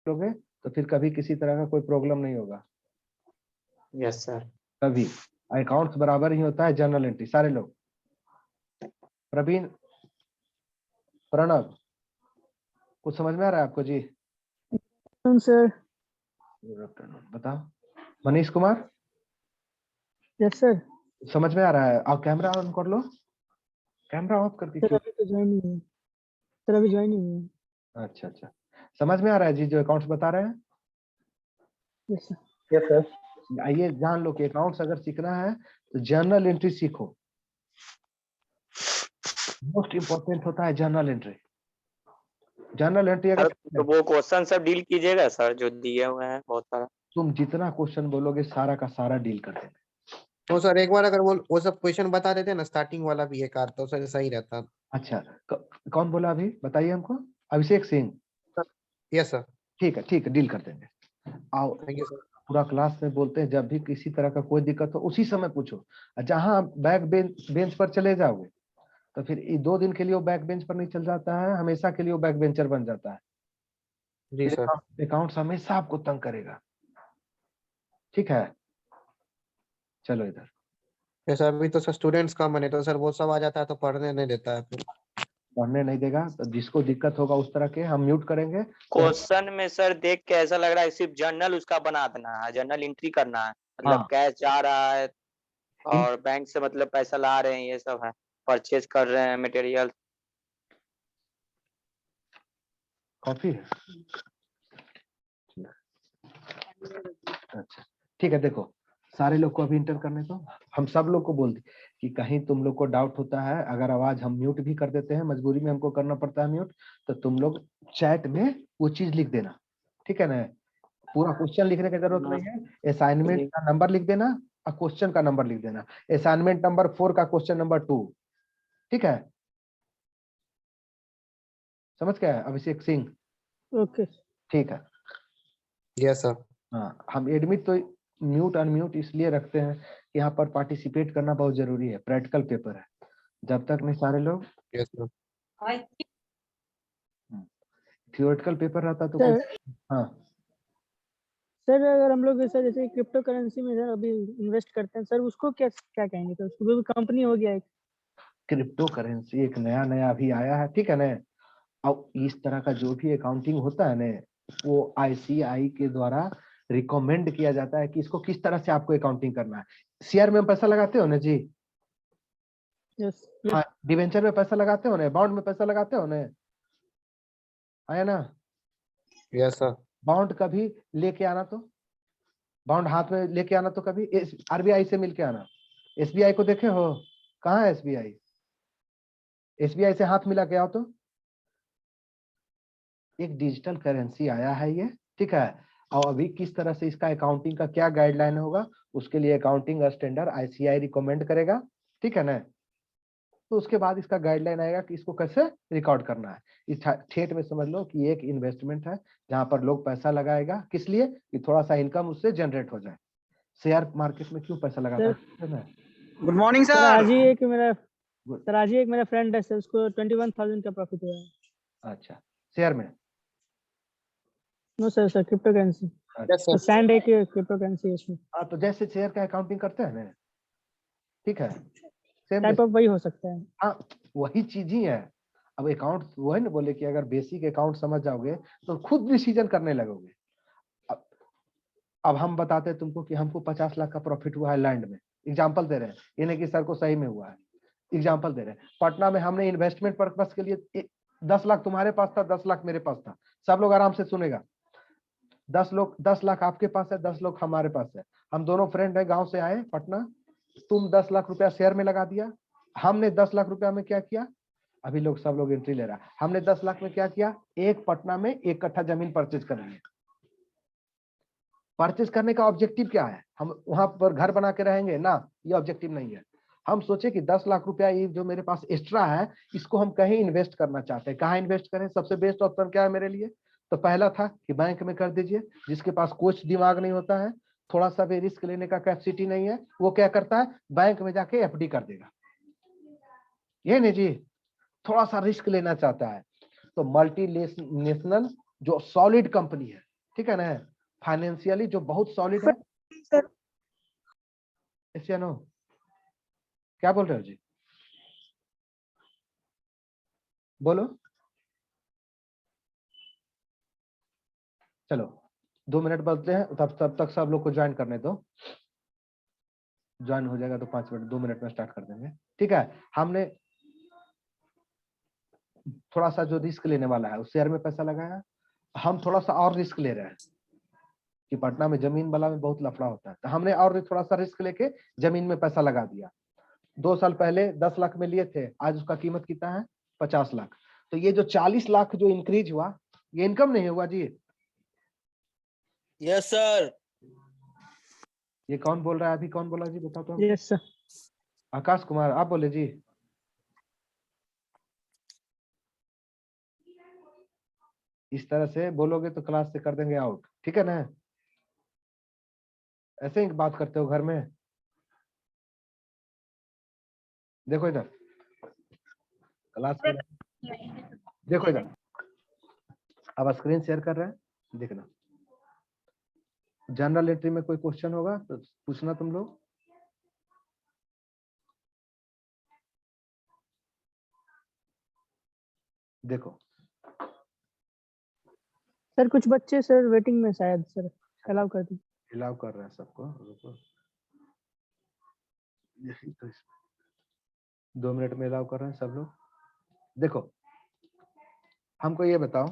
लोगे तो फिर कभी किसी तरह का कोई प्रॉब्लम नहीं होगा। Yes sir. कभी अकाउंट्स बराबर ही होता है जर्नल एंट्री। सारे लोग, प्रवीण, प्रणव, कुछ समझ में आ रहा है आपको जी? सर। बताओ। Manish Kumar, yes sir. समझ में आ रहा है? और कैमरा ऑन कर लो, कैमरा ऑफ करके सर क्यों? अभी तो ज्वाइन नहीं हुआ, सर अभी ज्वाइन नहीं हुआ। अच्छा अच्छा, समझ में आ रहा है जी जो अकाउंट्स बता रहे हैं? Yes sir. Yes sir. आइए जान लो कि अकाउंट्स अगर सीखना है तो जर्नल एंट्री सीखो। मोस्ट इंपॉर्टेंट होता है जर्नल एंट्री। जर्नल एंट्री अगर तो वो क्वेश्चन सब डील कीजिएगा सर जो दिए हुए हैं बहुत सारा। तुम जितना क्वेश्चन बोलोगे सारा का सारा डील कर देंगे। तो सर एक बार अगर वो सब क्वेश्चन बता देते ना, स्टार्टिंग वाला भी एक आर, तो सर सही रहता। अच्छा, कौन बोला अभी? बताइए हमको। अभिषेक सिंह। Yes sir. ठीक है, डील कर देंगे। आओ, थैंक यू सर। पूरा क्लास में बोलते हैं जब भी किसी तरह का कोई दिक्कत हो उसी समय पूछो। जहां बैक बेंच पर चले जाओगे तो फिर 2 दिन के लिए वो बैक बेंच पर नहीं चल जाता है, हमेशा के लिए वो बैक बेंचर बन जाता है। जी सर। अकाउंट्स हमेशा आपको तंग करेगा। ठीक है, चलो इधर। यस अभी तो सर स्टूडेंट्स का मन है, तो सर वो सब आ जाता है तो पढ़ने नहीं देता है फिर। पढ़ने नहीं देगा तो जिसको दिक्कत होगा उस तरह के हम म्यूट करेंगे। क्वेश्चन में सर देख के ऐसा लग रहा है सिर्फ जर्नल उसका बना देना है, जर्नल एंट्री करना है, मतलब हाँ। कैश जा रहा है और बैंक से मतलब पैसा ला रहे हैं, ये सब है, परचेज कर रहे हैं मटेरियल। कॉफी है? अच्छा ठीक है, देखो सारे लोग को अभी इंटर करने को हम सब लोग को बोल दी कि कहीं तुम लोग को डाउट होता है, अगर आवाज हम म्यूट भी कर देते हैं, मजबूरी में हमको करना पड़ता है म्यूट, तो तुम लोग चैट में वो चीज लिख देना। ठीक है ना? पूरा क्वेश्चन लिखने की जरूरत नहीं है, असाइनमेंट का नंबर लिख देना और क्वेश्चन का नंबर लिख देना। असाइनमेंट नंबर 4 का क्वेश्चन नंबर 2। ठीक है, समझ गया अभिषेक सिंह? ओके। ठीक है। Yes sir. हाँ, हम एडमिट तो म्यूट अनम्यूट इसलिए रखते हैं कि यहाँ पर पार्टिसिपेट करना बहुत जरूरी है, प्रैक्टिकल पेपर है। जब तक नहीं सारे लोग यस सर। थियोरेटिकल पेपर रहता तो सर, कुछ। हाँ सर अगर हम लोग ऐसा जैसे क्रिप्टो करेंसी में सर अभी इन्वेस्ट करते हैं सर, उसको क्या क्या कहेंगे सर? उसको भी कंपनी हो गया एक। क्रिप्टो करेंसी एक नया नया अभी आया है। ठीक है ना? अब इस तरह का जो भी अकाउंटिंग होता है ना, वो आईसीआई के द्वारा रिकमेंड किया जाता है कि इसको किस तरह से आपको अकाउंटिंग करना है। शेयर में पैसा लगाते हो ना जी? यस। हाँ, डिवेंचर में पैसा लगाते हो ना, बॉन्ड में पैसा लगाते हो ना, है ना? Yes sir. बॉन्ड कभी लेके आना तो, बॉन्ड हाथ में लेके आना तो कभी आरबीआई से मिलके आना। एसबीआई को देखे हो? कहाँ है एसबीआई? एसबीआई से हाथ मिला के आओ तो। एक डिजिटल करेंसी आया है ये। ठीक है, और अभी किस तरह से इसका अकाउंटिंग का क्या गाइडलाइन होगा, उसके लिए अकाउंटिंग स्टैंडर्ड आईसीआई रिकमेंड करेगा। ठीक है ना? तो उसके बाद इसका गाइडलाइन आएगा कि इसको कैसे रिकॉर्ड करना है। इस ठेठ में समझ लो कि एक इन्वेस्टमेंट है जहां पर लोग पैसा लगाएगा, किस लिए? कि थोड़ा सा इनकम उससे जनरेट हो जाए। शेयर मार्केट में क्यों पैसा लगाता है? Good morning sir sir. आज ही एक मेरा फ्रेंड है सर, उसको 21,000 का प्रॉफिट हुआ है। अच्छा, शेयर में? No sir, sir crypto currency. Yes तो सर। सैंड एक क्रिप्टो करेंसी है इसमें। हाँ, तो जैसे शेयर का अकाउंटिंग करते हैं ना, ठीक है, सेम टाइप ऑफ वही हो सकता है। हाँ, वही चीज ही है। अब अकाउंट वो है ना, बोले कि अगर बेसिक अकाउंट समझ जाओगे तो खुद डिसीजन करने लगोगे। अब हम बताते हैं तुमको कि हमको 50 लाख का प्रॉफिट हुआ है लैंड में, एग्जाम्पल दे रहे हैं, ये नहीं कि सर को सही में हुआ है, एग्जाम्पल दे रहे हैं। पटना में हमने इन्वेस्टमेंट पर्पस के लिए 10 लाख तुम्हारे पास था, 10 लाख मेरे पास था। सब लोग आराम से सुनेगा। 10 लाख आपके पास है, 10 लाख हमारे पास है। हम दोनों फ्रेंड है, गांव से आए पटना। तुम 10 लाख रुपया शेयर में लगा दिया, हमने 10 लाख रुपया में क्या किया? अभी लोग सब लोग एंट्री ले रहा है। हमने 10 लाख में क्या किया? एक पटना में 1 कट्ठा जमीन परचेज कर लिया। परचेज करने का ऑब्जेक्टिव क्या है? हम वहां पर घर बना के रहेंगे ना, ये ऑब्जेक्टिव नहीं है। हम सोचे कि 10 लाख रुपया ये जो मेरे पास एक्स्ट्रा है, इसको हम कहीं इन्वेस्ट करना चाहते हैं। कहाँ इन्वेस्ट करें? सबसे बेस्ट ऑप्शन क्या है मेरे लिए? तो पहला था कि बैंक में कर दीजिए। जिसके पास कुछ दिमाग नहीं होता है, थोड़ा सा भी रिस्क लेने का कैपेसिटी नहीं है, वो क्या करता है? बैंक में जाके एफडी कर देगा। ये नहीं जी, थोड़ा सा रिस्क लेना चाहता है तो मल्टीनेशनल जो सॉलिड कंपनी है, ठीक है ना, फाइनेंशियली जो बहुत सॉलिड है। सर ऐसे नो, क्या बोल रहे हो जी, बोलो। चलो 2 मिनट बदलते हैं, तब तक सब लोग को ज्वाइन करने दो। ज्वाइन हो जाएगा तो 5 मिनट 2 मिनट में स्टार्ट कर देंगे। ठीक है, हमने थोड़ा सा जो रिस्क लेने वाला है उस शेयर में पैसा लगाया, हम थोड़ा सा और रिस्क ले रहे हैं कि पटना में जमीन वाला में बहुत लफड़ा होता है, तो हमने और थोड़ा सा रिस्क लेके जमीन में पैसा लगा दिया। 2 साल पहले 10 लाख में लिए थे, आज उसका कीमत कितना है, 50 लाख। तो ये जो 40 लाख जो इंक्रीज हुआ, ये इनकम नहीं हुआ जी? Yes sir. ये कौन बोल रहा है अभी, कौन बोला जी, बताओ तो। Yes sir. आकाश कुमार, आप बोले जी। इस तरह से बोलोगे तो क्लास से कर देंगे आउट, ठीक है ना? ऐसे ही बात करते हो घर में? देखो इधर क्लास में, देखो इधर, अब स्क्रीन शेयर कर रहे हैं, देखना। जनरल एंट्री में कोई क्वेश्चन होगा तो पूछना तुम लोग। देखो सर कुछ बच्चे सर वेटिंग में शायद, सर अलाउ कर दीजिए। अलाउ कर रहे हैं सबको, रुको यही तो 2 मिनट में अलाउ कर रहे हैं सब लोग। देखो हमको ये बताओ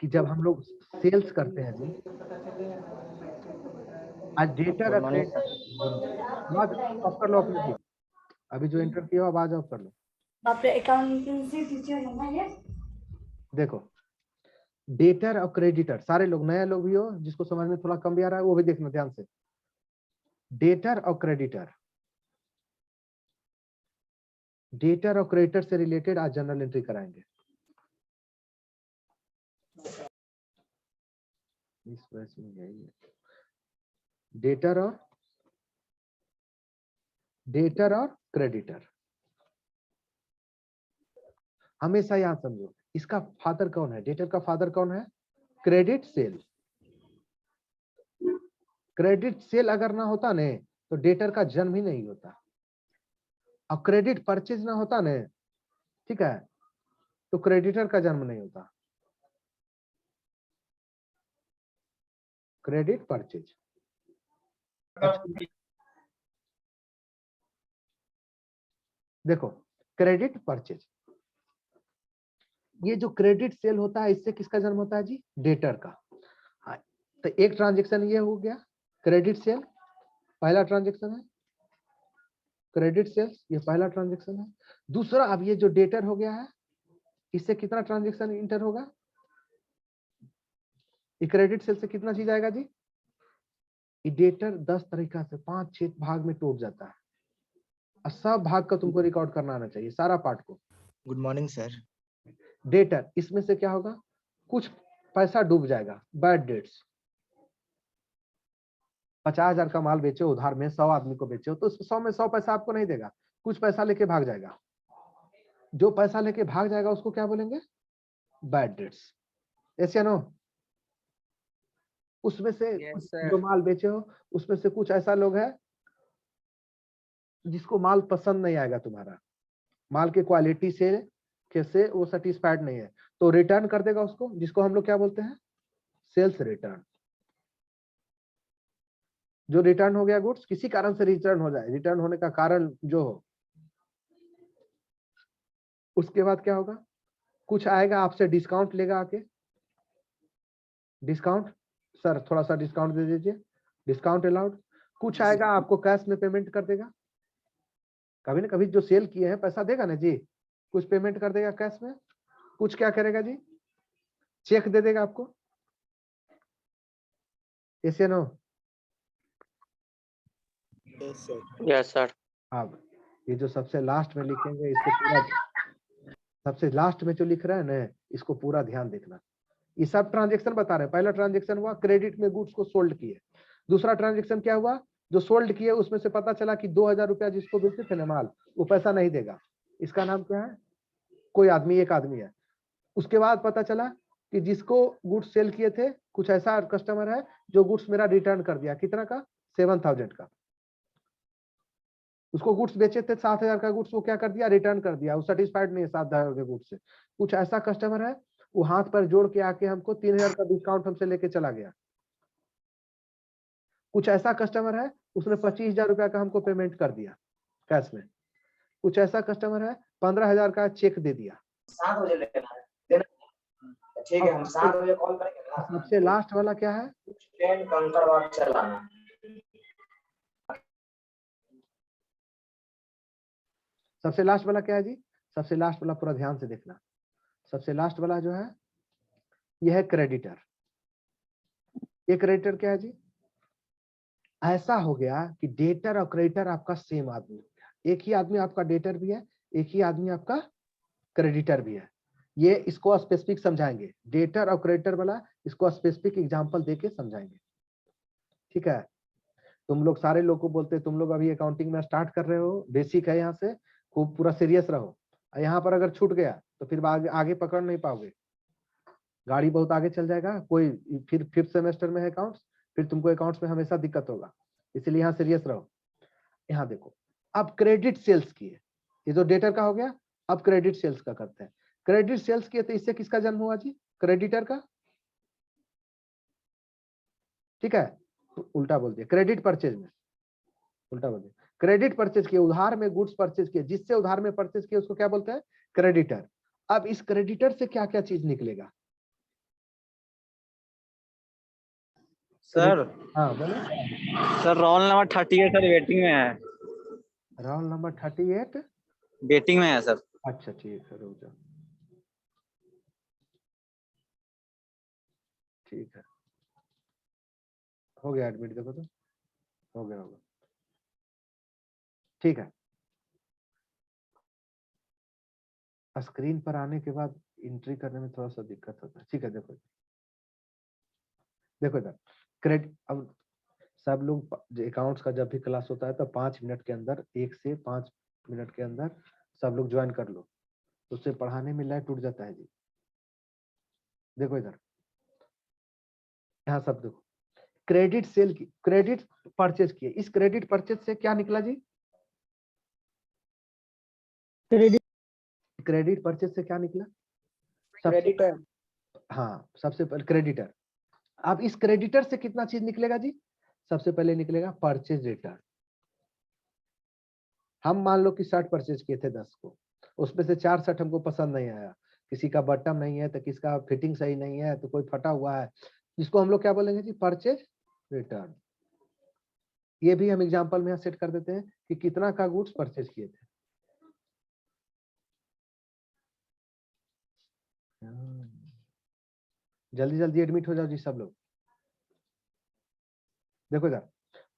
कि जब हम लोग सेल्स करते हैं जी, आज data Good morning, sir. Of कर लो अपने जी। अभी जो एंटर किया आवाज ऑफ कर लो। देखो डेटर और क्रेडिटर, सारे लोग, नए लोग भी हो जिसको समझ में थोड़ा कम भी आ रहा है वो भी देखना ध्यान से। डेटर और क्रेडिटर, डेटर और क्रेडिटर से रिलेटेड आज जनरल एंट्री कराएंगे। इस वर्ष में यही है, डेटर और क्रेडिटर। हमेशा याद समझो, इसका फादर कौन है, डेटर का फादर कौन है, क्रेडिट सेल। क्रेडिट सेल अगर ना होता ने तो डेटर का जन्म ही नहीं होता, और क्रेडिट परचेज ना होता ने, ठीक है, तो क्रेडिटर का जन्म नहीं होता। क्रेडिट परचेज, देखो क्रेडिट परचेज, ये जो क्रेडिट सेल होता है इससे किसका जन्म होता है जी, डेटर का। हाँ, तो एक ट्रांजेक्शन ये हो गया क्रेडिट सेल, पहला ट्रांजेक्शन है क्रेडिट सेल्स, ये पहला ट्रांजेक्शन है। दूसरा अब ये जो डेटर हो गया है, इससे कितना ट्रांजेक्शन इंटर होगा, ये क्रेडिट सेल से कितना चीज आएगा जी, ये डेटर 10 तरीका से 5-6 भाग में टूट जाता है, और सब भाग का तुमको रिकॉर्ड करना आना चाहिए, सारा पार्ट को। Good morning sir. डेटर, इसमें से क्या होगा, कुछ पैसा डूब जाएगा, बैड डेट्स। 50,000 का माल बेचे उधार में, 100 आदमी को बेचे हो तो 100 में 100 पैसा आपको नहीं देगा, कुछ पैसा लेके भाग जाएगा। जो पैसा लेके भाग जाएगा उसको क्या बोलेंगे, बैड डेट्स। ऐसे नो, उसमें से Yes, जो माल बेचे हो उसमें से कुछ ऐसा लोग है जिसको माल पसंद नहीं आएगा, तुम्हारा माल के क्वालिटी से कैसे वो सेटिस्फाइड नहीं है, तो रिटर्न कर देगा उसको, जिसको हम लोग क्या बोलते हैं, सेल्स रिटर्न। जो रिटर्न हो गया गुड्स, किसी कारण से रिटर्न हो जाए, रिटर्न होने का कारण जो हो, उसके बाद क्या होगा, कुछ आएगा आपसे डिस्काउंट लेगा आके, डिस्काउंट सर थोड़ा सा डिस्काउंट दे दीजिए, डिस्काउंट अलाउड। कुछ आएगा आपको कैश में पेमेंट कर देगा, कभी ना कभी जो सेल किए हैं पैसा देगा ना जी, कुछ पेमेंट कर देगा कैश में, कुछ क्या करेगा जी, चेक दे देगा आपको। ऐसे नो, Yes, sir. अब ये जो सबसे लास्ट में लिखेंगे इसको पूरा, सबसे लास्ट में जो लिख रहे हैं ना इसको पूरा ध्यान देखना। ये सब ट्रांजेक्शन बता रहे हैं, पहला ट्रांजेक्शन हुआ क्रेडिट में गुड्स को सोल्ड किए, दूसरा ट्रांजेक्शन क्या हुआ, जो सोल्ड किए उसमें से पता चला कि 2,000 रुपया जिसको बेचे थे ना माल, वो पैसा नहीं देगा, इसका नाम क्या है, कोई आदमी, एक आदमी है। उसके बाद पता चला कि जिसको गुड्स सेल किए थे, कुछ ऐसा कस्टमर है जो गुड्स मेरा रिटर्न कर दिया, कितना का? 7,000 का। उसको गुड्स बेचे थे 7,000 का गुड्स, वो क्या कर दिया? रिटर्न कर दिया। वो सेटिस्फाइड नहीं है 7,000 के गुड्स से। कुछ ऐसा कस्टमर है वो हाथ पर जोड़ के आके हमको 3,000 का डिस्काउंट हमसे लेके चला गया। कुछ ऐसा कस्टमर है उसने 25,000 रुपया का हमको पेमेंट कर दिया कैश में। कुछ ऐसा कस्टमर है 15,000 का चेक दे दिया। 7 बजे लेना है, देना। ठीक है, हम 7 बजे कॉल करेंगे ना। सबसे लास्ट वाला क्या है? ट्रेन कंकड़बाग चलाना। सबसे लास्ट वाला क्या है जी? सबसे लास्ट वाला पूरा ध्यान से देखना। सबसे लास्ट वाला जो है यह है क्रेडिटर। ये क्रेडिटर क्या है जी? ऐसा हो गया कि डेटर और क्रेडिटर आपका सेम आदमी हो गया। एक ही आदमी आपका डेटर भी है, एक ही आदमी आपका क्रेडिटर भी है। ये इसको स्पेसिफिक समझाएंगे, डेटर और क्रेडिटर वाला इसको स्पेसिफिक एग्जांपल देके समझाएंगे। ठीक है, तुम लोग सारे लोग को बोलते तुम लोग अभी अकाउंटिंग में स्टार्ट कर रहे हो, बेसिक है, यहाँ से खूब पूरा सीरियस रहो। यहाँ पर अगर छूट गया तो फिर आगे पकड़ नहीं पाओगे, गाड़ी बहुत आगे चल जाएगा। कोई फिर 5th सेमेस्टर में है अकाउंट्स, फिर तुमको अकाउंट्स में हमेशा दिक्कत होगा, इसलिए यहाँ सीरियस रहो। यहाँ देखो, अब क्रेडिट सेल्स किए, ये जो डेटर का हो गया, अब क्रेडिट सेल्स का करते हैं। क्रेडिट सेल्स किए तो इससे किसका जन्म हुआ जी? क्रेडिटर का। ठीक है, तो उल्टा बोल दिया, क्रेडिट परचेज में उल्टा बोल दिया। क्रेडिट परचेज किए, उधार में गुड्स परचेज किए, जिससे उधार में परचेज किए उसको क्या बोलते हैं? क्रेडिटर। अब इस क्रेडिटर से क्या क्या चीज निकलेगा सर? हाँ बोलो। Sir roll number 38 sir waiting में है। रोल नंबर 38 वेटिंग में है सर। अच्छा ठीक है, रुक जाओ। ठीक है, हो गया एडमिट, देखो तो हो गया होगा। ठीक है, स्क्रीन पर आने के बाद एंट्री करने में थोड़ा सा दिक्कत होता है। ठीक है, देखो देखो इधर क्रेडिट। अब सब लोग अकाउंट्स का जब भी क्लास होता है तो 5 मिनट के अंदर, 1 से 5 मिनट के अंदर सब लोग ज्वाइन कर लो, उससे पढ़ाने में लय टूट जाता है जी। देखो इधर, यहाँ सब देखो, क्रेडिट सेल की, क्रेडिट परचेज किए, इस क्रेडिट परचेज से क्या निकला जी? क्रेडिट क्रेडिट परचेज से क्या निकला? क्रेडिटर। हाँ, सबसे पहले क्रेडिटर। अब इस क्रेडिटर से कितना चीज निकलेगा जी? सबसे पहले निकलेगा परचेज रिटर्न। हम मान लो कि शर्ट परचेज किए थे 10 को, उसमें से 4 शर्ट हमको पसंद नहीं आया, किसी का बटन नहीं है तो किसका फिटिंग सही नहीं है तो कोई फटा हुआ है, जिसको हम लोग क्या बोलेंगे जी? Purchase return. ये भी हम एग्जांपल में सेट कर देते हैं कि कितना का गुड्स परचेज किए थे। जल्दी जल्दी एडमिट हो जाओ जी सब लोग। देखो इधर,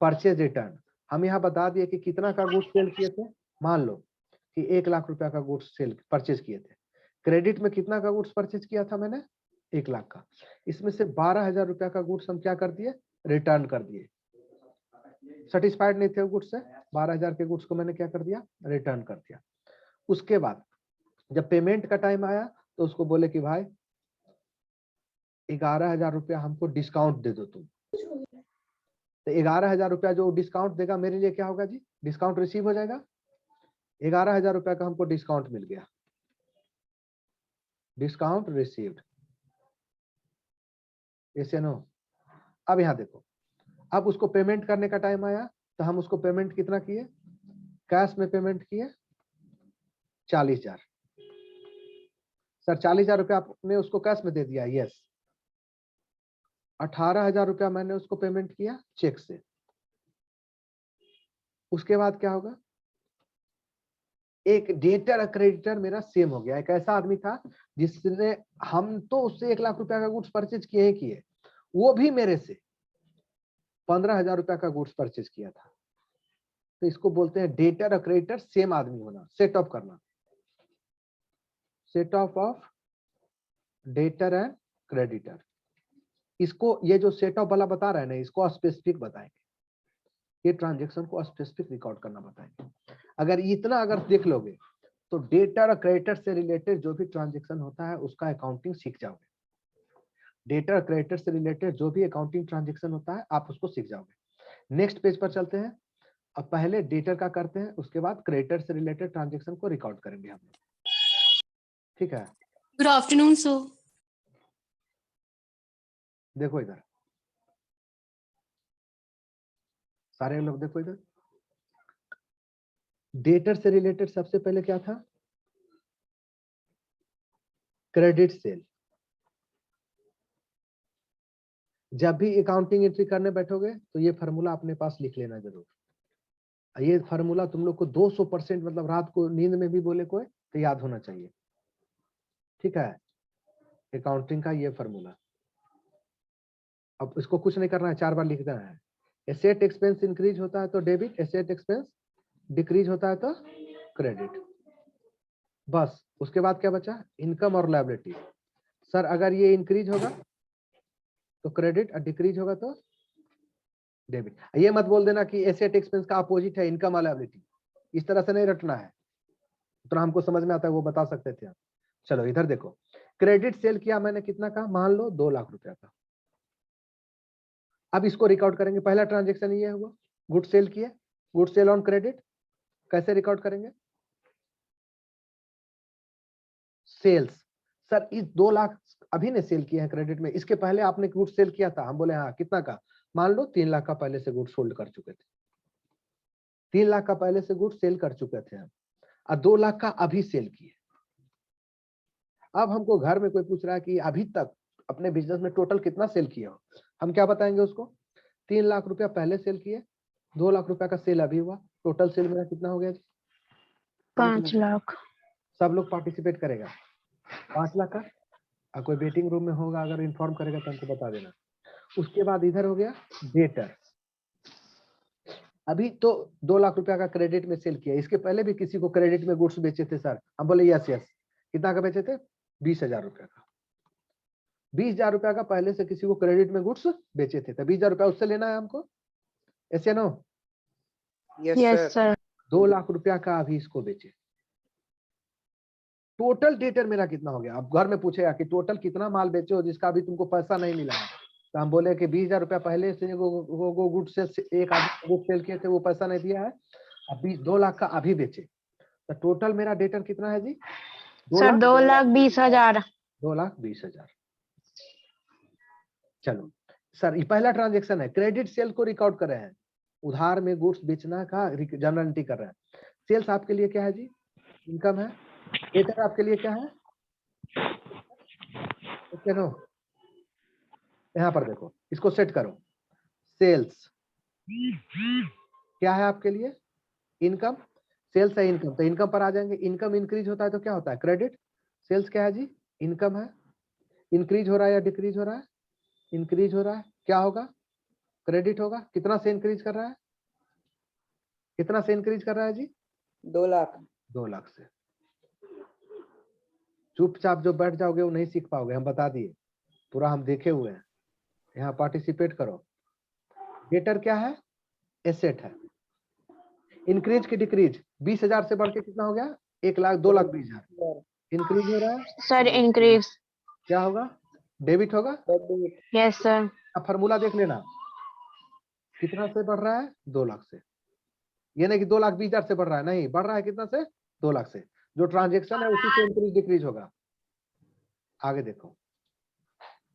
परचेज रिटर्न हम यहाँ बता दिए कि कितना का गुड्स सेल किए थे। मान लो कि 1 लाख रुपया का गुड्स सेल परचेज किए थे। क्रेडिट में कितना का गुड्स परचेज किया था मैंने? 1 लाख का। इसमें से 12,000 रुपया का गुड्स हम क्या कर दिए? रिटर्न कर दिए। सेटिस्फाइड नहीं थे वो गुड्स से, 12,000 के गुड्स को मैंने क्या कर दिया? रिटर्न कर दिया। उसके बाद जब पेमेंट का टाइम आया तो उसको बोले कि भाई 11,000 रुपया हमको डिस्काउंट दे दो तुम। तो 11,000 रुपया जो डिस्काउंट देगा मेरे लिए क्या होगा जी? डिस्काउंट रिसीव हो जाएगा। 11,000 रुपया का हमको डिस्काउंट मिल गया, डिस्काउंट रिसीव्ड, यस या नो? अब यहाँ देखो, अब उसको पेमेंट करने का टाइम आया तो हम उसको पेमेंट कितना किए? कैश में पेमेंट किए 40,000। सर 40,000 रुपया आपने उसको कैश में दे दिया, यस। 18,000 रुपया मैंने उसको पेमेंट किया चेक से। उसके बाद क्या होगा? एक डेटर क्रेडिटर मेरा सेम हो गया। एक ऐसा आदमी था जिसने, हम तो उससे 1 लाख रुपया का गुड्स परचेज किए ही किए, वो भी मेरे से 15,000 रुपया का गुड्स परचेज किया था। तो इसको बोलते हैं डेटर और क्रेडिटर सेम आदमी होना, सेट ऑफ करना, set of debtor and creditor. इसको, ये जो सेट ऑफ वाला बता रहे हैं ना, इसको स्पेसिफिक बताएंगे, ये ट्रांजेक्शन को स्पेसिफिक रिकॉर्ड करना बताएंगे। अगर इतना अगर देख लोगे तो डेटर और क्रेडिटर से रिलेटेड जो भी ट्रांजेक्शन होता है उसका अकाउंटिंग सीख जाओगे। डेटर क्रेडिटर से रिलेटेड जो भी अकाउंटिंग ट्रांजेक्शन होता है आप उसको सीख जाओगे। नेक्स्ट पेज पर चलते हैं। अब पहले डेटर का करते हैं, उसके बाद क्रेडिटर से रिलेटेड ट्रांजेक्शन को रिकॉर्ड करेंगे हम। ठीक है, गुड आफ्टरनून सर। देखो इधर, सारे लोग देखो इधर। डेटर से रिलेटेड सबसे पहले क्या था? Credit sale. जब भी अकाउंटिंग एंट्री करने बैठोगे तो ये फार्मूला अपने पास लिख लेना जरूर। ये फार्मूला तुम लोग को 200% मतलब रात को नींद में भी बोले कोई तो याद होना चाहिए। ठीक है, अकाउंटिंग का ये फार्मूला। अब इसको कुछ नहीं करना है, 4 बार लिख देना है। एसेट एक्सपेंस इंक्रीज होता है तो डेबिट, एसेट एक्सपेंस डिक्रीज होता है तो क्रेडिट। बस उसके बाद क्या बचा? इनकम और लायबिलिटी। सर अगर ये इंक्रीज होगा तो क्रेडिट और डिक्रीज होगा तो डेबिट। ये मत बोल देना कि एसेट एक्सपेंस का अपोजिट है इनकम और लायबिलिटी, इस तरह से नहीं रटना है। तो हमको समझ में आता है वो बता सकते थे आप। चलो इधर देखो, क्रेडिट सेल किया मैंने कितना का? मान लो 2 लाख रुपया का। अब इसको रिकॉर्ड करेंगे। पहला ट्रांजेक्शन ये हुआ, गुड सेल किए, गुड सेल ऑन क्रेडिट। कैसे रिकॉर्ड करेंगे? सेल्स। सर इस 2 लाख अभी ने सेल किए हैं क्रेडिट में, इसके पहले आपने गुड सेल किया था। हम बोले हाँ, कितना का? मान लो 3 लाख का पहले से गुड सोल्ड कर चुके थे। 3 लाख का पहले से गुड सेल कर चुके थे हम, और 2 लाख का अभी सेल किए। अब हमको घर में कोई पूछ रहा है कि अभी तक अपने बिजनेस में टोटल कितना सेल किया हो, हम क्या बताएंगे उसको? 3 लाख रुपया पहले सेल किए, 2 लाख रुपया का सेल अभी हुआ, टोटल सेल मेरा कितना हो गया जी? 5 लाख। सब लोग पार्टिसिपेट करेगा 5 लाख का। और कोई वेटिंग रूम में होगा अगर इन्फॉर्म करेगा तो हमको बता देना। उसके बाद इधर हो गया डेटर। अभी तो 2 लाख रुपया का क्रेडिट में सेल किया, इसके पहले भी किसी को क्रेडिट में गुड्स बेचे थे सर। हम बोले यस यस। कितना का बेचे थे? 20,000 रुपया का। 20,000 रुपया का पहले से किसी को क्रेडिट में गुड्स बेचे थे, तो 20,000 रुपया उससे लेना है हमको, ऐसे नो? Yes sir. 2 लाख रुपया का अभी इसको बेचे। टोटल डेटर मेरा कितना हो गया? अब घर में पूछेगा कि टोटल कितना माल बेचे हो जिसका अभी तुमको पैसा नहीं मिला है, तो हम बोले कि 20,000 रुपया पहले से वो गुड सेल, एक आदमी गुड सेल किए थे वो पैसा नहीं दिया है, अभी 2 लाख का अभी बेचे। तो टोटल मेरा डेटर कितना है जी? सर 2,20,000। 2,20,000। चलो सर, ये पहला ट्रांजेक्शन है, क्रेडिट सेल को रिकॉर्ड कर रहे हैं। उधार में गुड्स बेचना का जर्नल एंट्री कर रहे हैं। सेल्स आपके लिए क्या है जी? इनकम है। डेटर आपके लिए क्या है? नो, यहाँ पर देखो, इसको सेट करो। सेल्स क्या है आपके लिए? इनकम। सेल्स है इनकम, तो इनकम पर आ जाएंगे। इनकम इंक्रीज होता है तो क्या होता है? क्रेडिट। सेल्स क्या है जी? इनकम है। इंक्रीज हो रहा है या डिक्रीज हो रहा है? इंक्रीज हो रहा है, क्या होगा? क्रेडिट होगा। कितना से इंक्रीज कर रहा है? कितना से इंक्रीज कर रहा है जी? 2 लाख। 2 लाख से। चुपचाप जो बैठ जाओगे वो नहीं सीख पाओगे, हम बता दिए, पूरा हम देखे हुए हैं। यहाँ पार्टिसिपेट करो। डेटर क्या है? एसेट है। इंक्रीज की डिक्रीज? 20,000 से बढ़ के कितना हो गया? 1 लाख, 2,20,000। इंक्रीज हो रहा है, सर इंक्रीज। क्या होगा? डेबिट होगा। Yes sir. अब फार्मूला देख लेना, कितना से बढ़ रहा है? 2 लाख से। ये नहीं कि 2,20,000 से बढ़ रहा है, नहीं, बढ़ रहा है कितना से? 2 लाख से। जो ट्रांजेक्शन है उसी से इंक्रीज डिक्रीज होगा। आगे देखो,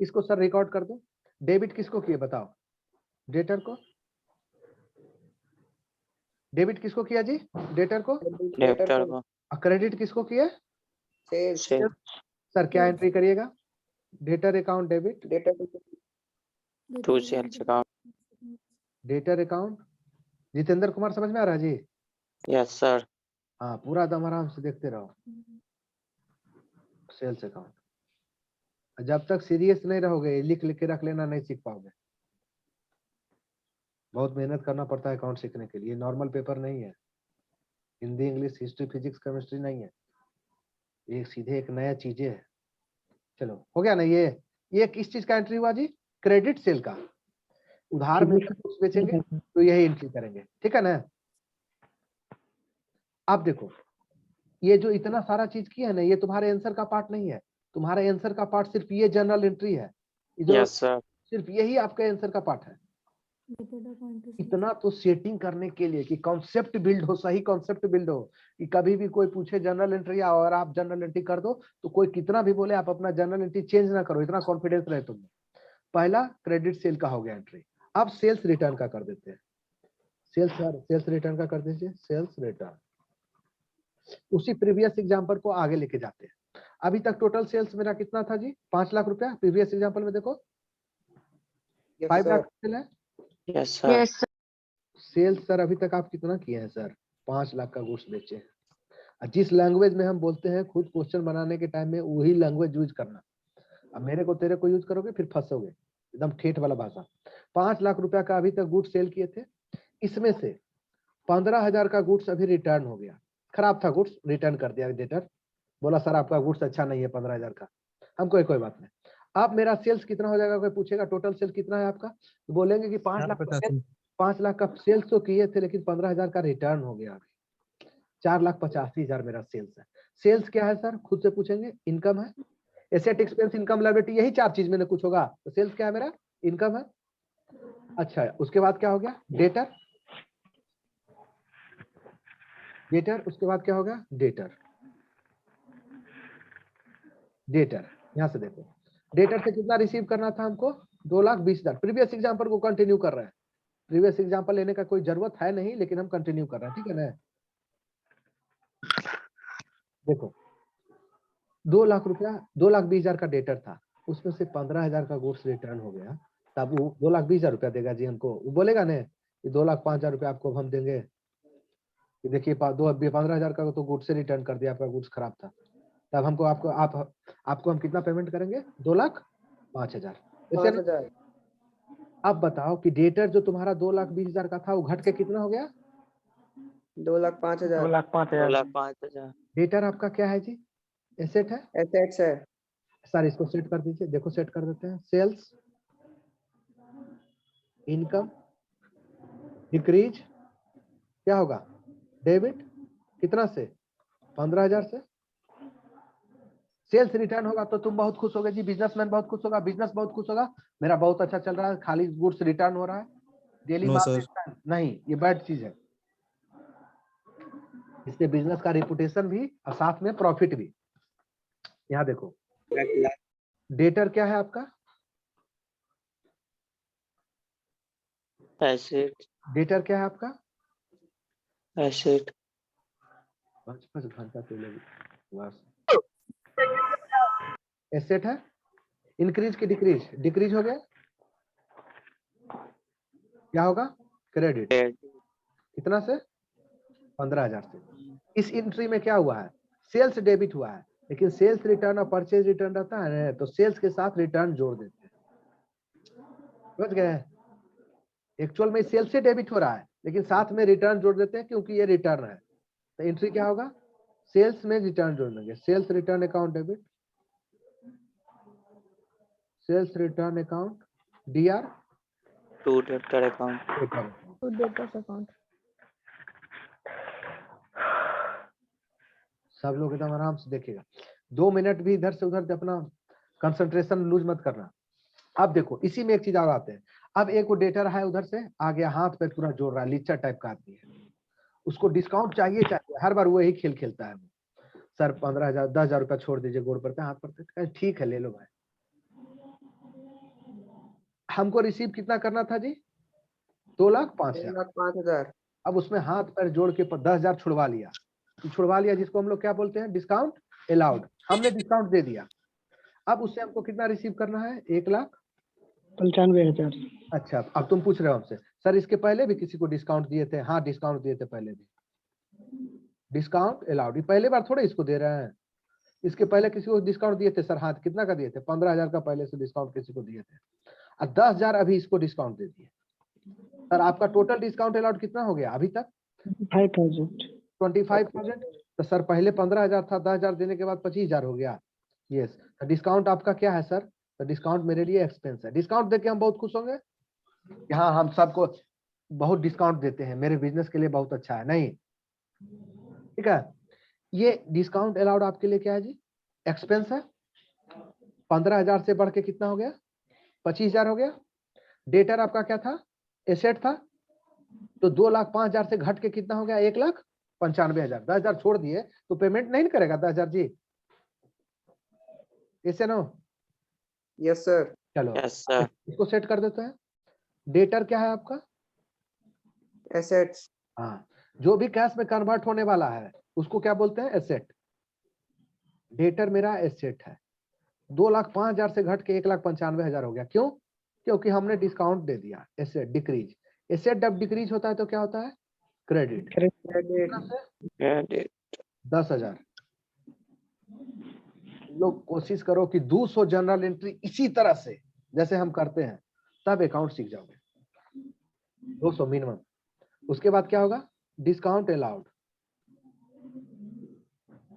इसको सर रिकॉर्ड कर दो। डेबिट किसको किए बताओ? डेटर को। डेबिट किसको किया जी? डेटर को। डेबिटर को। क्रेडिट किसको किया? सेल्स। सर क्या एंट्री करिएगा? Debtor account debit, to sales account. Debtor account. Jitendra Kumar समझ में आ रहा है जी? Yes sir. हाँ, पूरा दम आराम से देखते रहो। Sales account. जब तक सीरियस नहीं रहोगे लिख लिख के रख लेना, नहीं सीख पाओगे। बहुत मेहनत करना पड़ता है अकाउंट सीखने के लिए, नॉर्मल पेपर नहीं है। Hindi, English, history, physics, chemistry नहीं है, ये सीधे एक नया चीजें है। चलो हो गया ना? ये किस चीज का एंट्री हुआ जी? क्रेडिट सेल का। उधार में कुछ बेचेंगे तो यही एंट्री करेंगे, ठीक है ना? अब देखो, ये जो इतना सारा चीज किया है ना, ये तुम्हारे आंसर का पार्ट नहीं है। तुम्हारे आंसर का पार्ट सिर्फ ये जर्नल एंट्री है। ये जो यस सर। सिर्फ यही आपका आंसर का पार्ट है। इतना तो सेटिंग करने के लिए कि कॉन्सेप्ट बिल्ड हो, सही कॉन्सेप्ट बिल्ड हो, कि कभी भी कोई पूछे जनरल एंट्री और आप जनरल एंट्री कर दो तो कोई कितना भी बोले आप अपना जनरल एंट्री चेंज ना करो, इतना कॉन्फिडेंस रहे तुम्हें। पहला क्रेडिट सेल का हो गया एंट्री, अब सेल्स रिटर्न का कर देते हैं। सेल्स रिटर्न का कर दीजिए, सेल्स रिटर्न। उसी प्रीवियस एग्जांपल को आगे लेके जाते हैं। अभी तक टोटल सेल्स मेरा कितना था जी? 5 लाख रुपया। प्रीवियस एग्जांपल में देखो 5 लाख सेल है। Yes sir. Yes sir. Sales sir अभी तक आप कितना किए हैं सर? 5 लाख का गुड्स बेचे हैं। जिस लैंग्वेज में हम बोलते हैं खुद क्वेश्चन बनाने के टाइम में वही लैंग्वेज यूज करना। अब मेरे को तेरे को यूज करोगे फिर फंसोगे, एकदम ठेठ वाला भाषा। 5 लाख रुपया का अभी तक गुड्स सेल किए थे, इसमें से 15,000 का गुड्स अभी रिटर्न हो गया। खराब था गुड्स, रिटर्न कर दिया डेटर, बोला सर आपका गुड्स अच्छा नहीं है 15,000 का। हमको कोई बात नहीं। अब मेरा सेल्स कितना हो जाएगा? कोई पूछेगा टोटल सेल कितना है आपका, तो बोलेंगे कि 5 लाख का सेल्स तो किए थे लेकिन 15,000 का रिटर्न हो गया। 4,85,000 मेरा सेल्स है। सेल्स क्या है सर? खुद से पूछेंगे। इनकम है, एसेट, एक्सपेंस, इनकम, लायबिलिटी, यही 4 चीज मैंने कुछ होगा। तो सेल्स क्या है मेरा? इनकम है। अच्छा, उसके बाद क्या हो गया? डेटर। उसके बाद क्या होगा? डेटर। यहां से देखो, डेटर से कितना रिसीव करना था हमको? 2,20,000। प्रीवियस एग्जांपल को कंटिन्यू कर रहे हैं। प्रीवियस एग्जांपल लेने का कोई जरूरत है नहीं, लेकिन हम कंटिन्यू कर रहे हैं, ठीक है ना? देखो 2 लाख रुपया, 2,20,000 का डेटर था, उसमें से 15,000 का गुड्स रिटर्न हो गया। तब वो 2,20,000 रुपया देगा जी हमको। वो बोलेगा ना कि 2,05,000 रुपया आपको हम देंगे, कि देखिए 15,000 का तो गुड्स से रिटर्न कर दिया, आपका गुड्स खराब था। तब हमको आपको हम कितना पेमेंट करेंगे? 2,05,000। अब बताओ कि डेटर जो तुम्हारा 2,20,000 का था वो घट के कितना हो गया? 2,05,000। 2,05,000। डेटर आपका क्या है जी? एसेट है। एसेट्स है। सर इसको सेट कर दीजिए, देखो सेट कर देते हैं। सेल्स, इनकम, डिक्रीज, क्या होगा? डेबिट। कितना से? 15,000 से। सेल्स रिटर्न होगा तो तुम बहुत खुश होगे जी, बिजनेसमैन बहुत खुश होगा, बिजनेस बहुत खुश होगा, मेरा बहुत अच्छा चल रहा है, खाली गुड्स रिटर्न हो रहा है, डेली नहीं, ये बैड चीज है। इससे बिजनेस का रिपुटेशन भी और साथ में प्रॉफिट भी। यहाँ देखो डेटर क्या है आपका? एसेट। डेटर क्या है आपका? एसेट। 5 घंटा चलेगी। एसेट है। इंक्रीज की डिक्रीज? डिक्रीज हो गया, क्या होगा? क्रेडिट। कितना से? 15,000 से। इस एंट्री में क्या हुआ है? सेल्स डेबिट हुआ है, लेकिन सेल्स रिटर्न और परचेज रिटर्न रहता है तो सेल्स के साथ रिटर्न जोड़ देते हैं। समझ गए? एक्चुअल में सेल्स से डेबिट हो रहा है लेकिन साथ में रिटर्न जोड़ देते हैं क्योंकि ये रिटर्न है। तो एंट्री क्या होगा? सेल्स में रिटर्न जोड़ देंगे। Sales return account debit, sales return account DR, to debtor account. To debtors account. सब लोग एकदम आराम से देखिएगा, 2 मिनट भी इधर से उधर अपना कंसंट्रेशन लूज मत करना। अब देखो इसी में एक चीज और आते हैं। अब एक वो डेटर है उधर से आ गया, हाथ पे पूरा जोड़ रहा है, लीचर टाइप का आदमी है, उसको डिस्काउंट चाहिए, हर बार वही खेल खेलता है। सर 15,000 10,000 रुपया छोड़ दीजिए, गोड़ पर हाथ पर, ठीक है ले लो भाई। हमको रिसीव कितना करना था जी? 2,05,000। 2,05,000। अब उसमें हाथ पैर जोड़ के 10,000 छुड़वा लिया, जिसको हम लोग क्या बोलते हैं? Discount allowed. हमने डिस्काउंट दे दिया। अब उससे हमको कितना रिसीव करना है? 95,000। अच्छा, अब तुम पूछ रहे हो हमसे सर इसके पहले भी किसी को डिस्काउंट दिए थे? हाँ डिस्काउंट दिए थे पहले भी, डिस्काउंट अलाउड। ये पहले बार थोड़े इसको दे रहे हैं, इसके पहले किसी को डिस्काउंट दिए थे सर? हाँ कितना का दिए थे? 15,000 का पहले से डिस्काउंट किसी को दिए थे, और 10,000 अभी इसको डिस्काउंट दे दिए। सर आपका टोटल डिस्काउंट अलाउड कितना हो गया अभी तक? 25,000। तो सर पहले 15,000 था, 10,000 देने के बाद 25,000 हो गया। यस, तो डिस्काउंट आपका क्या है सर? तो डिस्काउंट मेरे लिए एक्सपेंस है। डिस्काउंट देके हम बहुत खुश होंगे, हाँ हम सबको बहुत डिस्काउंट देते हैं, मेरे बिजनेस के लिए बहुत अच्छा है, नहीं? ठीक है, ये डिस्काउंट अलाउड आपके लिए क्या है जी? एक्सपेंस है। 15,000 से बढ़ के कितना हो गया? 25,000 हो गया। डेटर आपका क्या था, एसेट था, तो 2,05,000 से घट के कितना हो गया, 1,95,000। 10,000 छोड़ दिए तो पेमेंट नहीं करेगा 10,000 जी, ऐसे नो। Yes sir. चलो यस सर। इसको सेट कर देते हैं। डेटर क्या है आपका, एसेट्स। हाँ, जो भी कैश में कन्वर्ट होने वाला है उसको क्या बोलते हैं, एसेट। डेटर मेरा एसेट है। 2,05,000 से घट के 1,95,000 हो गया। क्यों, क्योंकि हमने डिस्काउंट दे दिया। एसेट डिक्रीज, एसेट जब डिक्रीज होता है तो क्या होता है, क्रेडिट। क्रेडिट। 10,000। लोग कोशिश करो कि 200 जनरल एंट्री इसी तरह से जैसे हम करते हैं, तब अकाउंट सीख जाओगे। 200 मिनिमम। उसके बाद क्या होगा, discount allowed.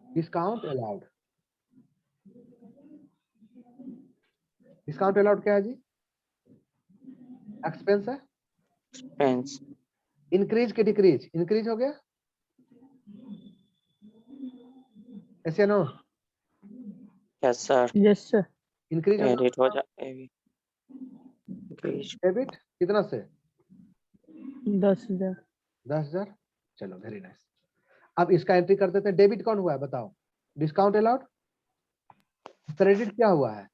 Discount allowed, discount allowed क्या है जी, एक्सपेंस है। एक्सपेंस। इंक्रीज के डिक्रीज, इंक्रीज हो गया, ऐसे no. Yes sir. Yes sir. Increase हो क्रेडिट हो गया। जाए। डेबिट कितना से, 10,000। 10,000। चलो वेरी नाइस। अब इसका एंट्री कर देते हैं। डेबिट कौन हुआ है बताओ, डिस्काउंट अलाउड। क्रेडिट क्या हुआ है,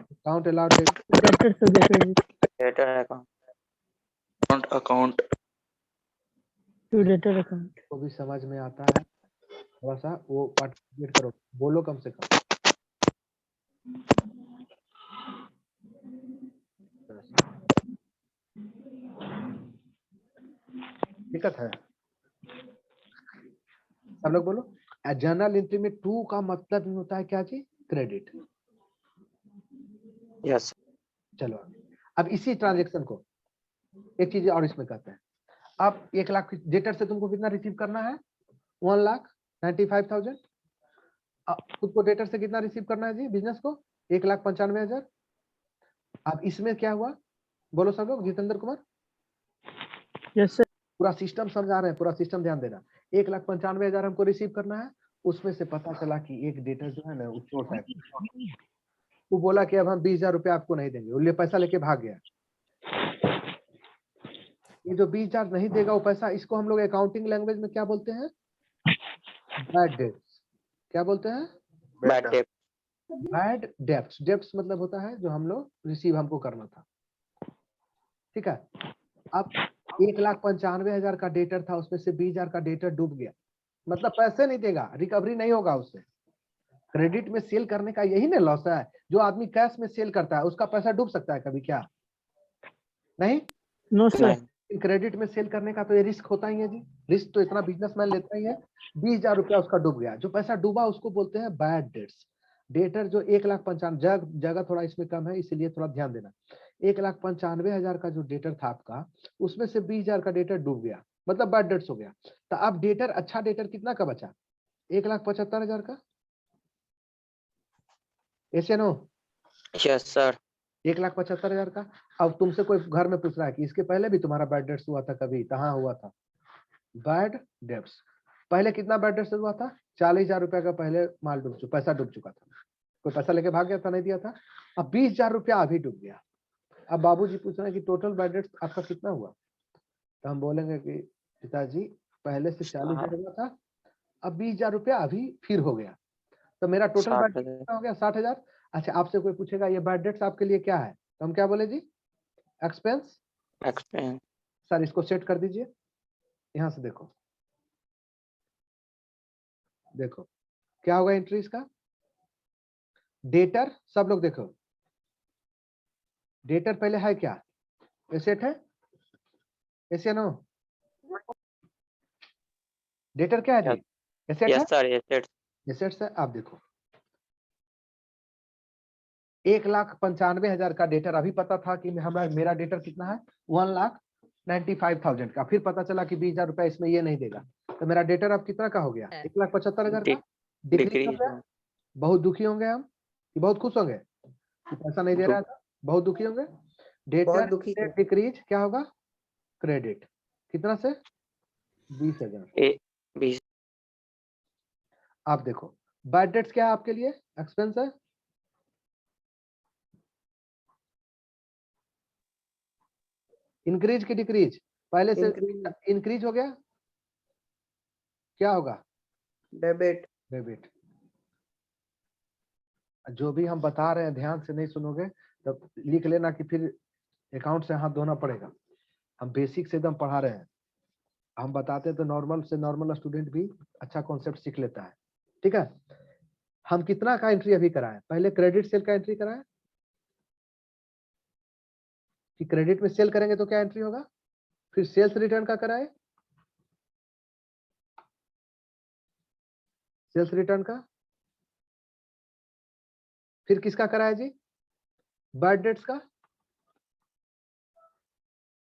डिस्काउंट अलाउड। डेटर्स हो गया credit debtor account. Account to debtor account. को भी समझ में आता है, थोड़ा सा वो पार्टिसिपेट करो, बोलो कम से कम। दिक्कत है, सब लोग बोलो। जर्नल एंट्री में टू का मतलब होता है क्या जी, क्रेडिट। यस। चलो अब इसी ट्रांजेक्शन को एक चीज और इसमें कहते हैं। अब 1,00,000 डेटर से तुमको कितना रिसीव करना है, 1,95,000। खुद को डेटर से कितना रिसीव करना है जी, बिजनेस को 1,95,000। अब इसमें क्या हुआ, बोलो सब लोग, जितेंद्र कुमार। Yes sir. पूरा सिस्टम समझा रहे हैं, पूरा सिस्टम ध्यान देना। 1,95,000 हमको रिसीव करना है। उसमें से पता चला कि एक डेटर जो है ना वो चोर है, वो बोला कि अब हम 20,000 रुपया आपको नहीं देंगे, वो पैसा लेके भाग गया। ये जो 20,000 नहीं देगा वो पैसा, इसको हम लोग अकाउंटिंग लैंग्वेज में क्या बोलते हैं, बैड डेट्स। क्या बोलते हैं, bad debt. Bad debts. Debts मतलब होता है जो हम लोग रिसीव हमको करना था, ठीक है। अब 1,95,000 का डेटर था, उसमें से 20,000 का डेटर डूब गया, मतलब पैसे नहीं देगा, रिकवरी नहीं होगा उससे। क्रेडिट में सेल करने का यही ना लॉस है। जो आदमी कैश में सेल करता है उसका पैसा डूब सकता है कभी, क्या नहीं। No sir. क्रेडिट में सेल करने का तो ये रिस्क होता ही है जी, रिस्क तो इतना बिजनेसमैन लेता ही है। 20,000 रुपया उसका डूब गया, जो पैसा डूबा उसको बोलते हैं बैड डेट्स। डेटर जो 1,95,000, जगह थोड़ा इसमें कम है इसलिए थोड़ा ध्यान देना। 1,95,000 का जो डेटर था आपका, उसमें से 20,000 का डेटर डूब गया, मतलब बैड डेट्स हो गया। तो अब डेटर, अच्छा डेटर कितना का बचा, 1,75,000 का, ऐसे नो। Yes sir. 1,75,000 का। अब तुमसे कोई घर में पूछ रहा है कि इसके पहले भी तुम्हारा बैड डेट्स हुआ था कभी, कहाँ हुआ था, बैड डेट्स। पहले कितना बैड डेट्स हुआ था, 40,000 रुपया का पहले माल डूब चुका, पैसा डूब चुका था, कोई पैसा लेके भाग गया था, नहीं दिया था। अब 20,000 रुपया अभी डूब गया। अब बाबूजी पूछ रहे हैं कि टोटल बैड डेट्स आपका कितना हुआ, तो हम बोलेंगे कि पिताजी पहले से 40,000 हुआ था, अब 20,000 रुपया अभी फिर हो गया, तो मेरा टोटल बैड 60,000। कितना हो गया, 60,000। अच्छा, आपसे कोई पूछेगा ये बैड डेट्स आपके लिए क्या है, तो हम क्या बोले जी, एक्सपेंस। एक्सपेंस। सर इसको सेट कर दीजिए, यहां से देखो, देखो क्या होगा एंट्रीज का। डेटर, सब लोग देखो, डेटर पहले है क्या, एसेट है, ऐसे नो। डेटर क्या है जी, एसेट है, यस सर। एसेट्स। एसेट्स है। आप देखो 1,95,000 का डेटर, अभी पता था कि मेरा डेटर कितना है, 1,95,000 का। फिर पता चला कि 20,000 रुपया इसमें ये नहीं देगा, तो मेरा डेटर अब कितना का हो गया, 1,75,000 का। डिक्रीज हो गया। बहुत दुखी होंगे हम कि बहुत खुश होंगे कि पैसा नहीं दे रहा था, बहुत दुखी होंगे। बहुत डेटर दुखी है। डिक्रीज क्या होगा, क्रेडिट। कितना से, 20,000। 20। आप देखो बैड डेट्स क्या है आपके लिए, एक्सपेंस है, इंक्रीज की डिक्रीज? पहले से इंक्रीज, इंक्रीज हो गया, क्या होगा? डेबिट। डेबिट। जो भी हम बता रहे हैं ध्यान से नहीं सुनोगे तब लिख लेना कि फिर अकाउंट से हाथ धोना पड़ेगा। हम बेसिक से एकदम पढ़ा रहे हैं, हम बताते हैं तो नॉर्मल से नॉर्मल स्टूडेंट भी अच्छा कॉन्सेप्ट सीख लेता है। ठीक है, हम कितना का एंट्री अभी कराएं? पहले क्रेडिट सेल का एंट्री कराएं कि क्रेडिट में सेल करेंगे तो क्या एंट्री होगा, फिर सेल्स रिटर्न का कराएं, सेल्स रिटर्न का, फिर किसका कराए जी? बैड डेट्स का,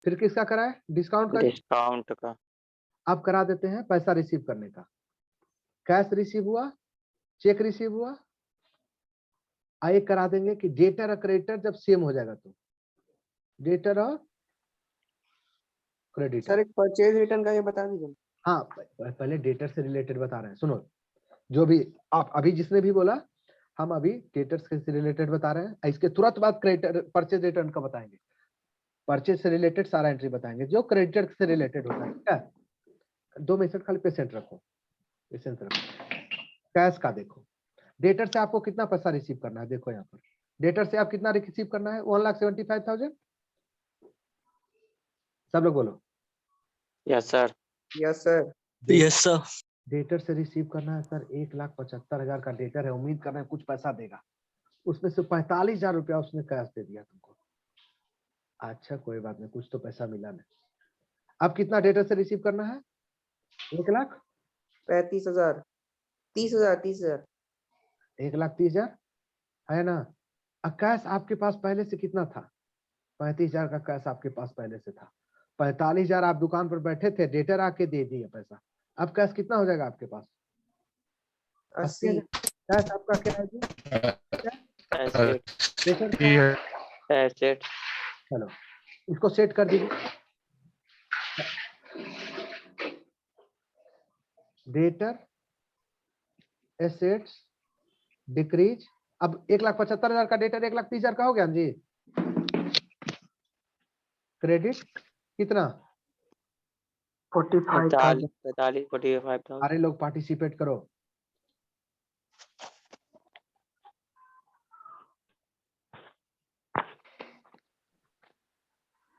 फिर किसका कराए? डिस्काउंट का। डिस्काउंट का। अब करा देते हैं पैसा रिसीव करने का। कैश रिसीव हुआ, चेक रिसीव हुआ, आइए करा देंगे कि डेटर और क्रेडिटर जब सेम हो जाएगा तो डेटर और क्रेडिटर। सर एक परचेज रिटर्न का ये बता दीजिए। हाँ पहले डेटर से रिलेटेड बता रहे हैं, सुनो। जो भी आप अभी जिसने भी बोला, हम अभी डेटर्स से रिलेटेड बता रहे हैं, इसके तुरंत बाद क्रेडिटर परचेज रिटर्न का बताएंगे। परचेज से रिलेटेड सारा एंट्री बताएंगे जो क्रेडिटर से रिलेटेड होता है। ठीक है, 2 मिनट खाली पेशेंट रखो, पेशेंट रखो। कैश का देखो, डेटर से आपको कितना पैसा रिसीव करना है, देखो यहाँ पर डेटर से आप कितना रिसीव करना है? 1,75,000। सब लोग बोलो yes sir. Yes sir. Yes sir. Debtor से रिसीव करना है सर 1,75,000 का डेटर है, उम्मीद कर रहे हैं कुछ पैसा देगा, उसमें से 45,000 रुपया उसने कैश दे दिया तुमको। अच्छा कोई बात नहीं, कुछ तो पैसा मिला नहीं। अब कितना डेटर से रिसीव करना है? 35,000, 30,000, 30,000। 1,30,000 है ना। अब कैश आपके पास पहले से कितना था? 35,000 का कैश आपके पास पहले से था। 45,000 आप दुकान पर बैठे थे, डेटर आके दे दिया पैसा। अब कैश कितना हो जाएगा आपके पास? 80। कैश आपका क्या है जी? एसेट। डेटर क्या है? एसेट। चलो इसको सेट कर दीजिए। Debtor assets decrease. अब 1,75,000 का डेटर 1,30,000 का हो गया जी। क्रेडिट कितना? 45,000। 45,000। सारे लोग पार्टिसिपेट करो।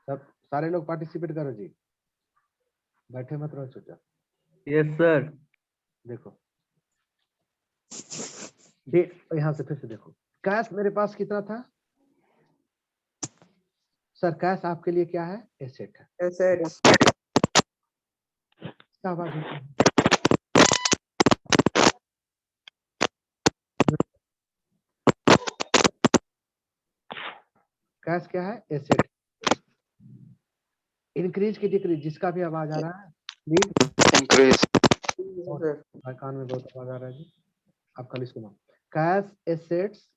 सब सारे लोग पार्टिसिपेट करो जी, बैठे मत रहो चुपचाप। Yes sir. देखो डेट, यहाँ से फिर से देखो, कैश मेरे पास कितना था सर? कैश आपके लिए क्या है? एसेट है। एसेट्स। आवाज होता है। कैश क्या है? एसेट। इंक्रीज की डिक्रीज, जिसका भी आवाज आ रहा है प्लीज इंक्रीज। सर कान में बहुत आवाज आ रहा है जी, आप खाली सुनो। Cash assets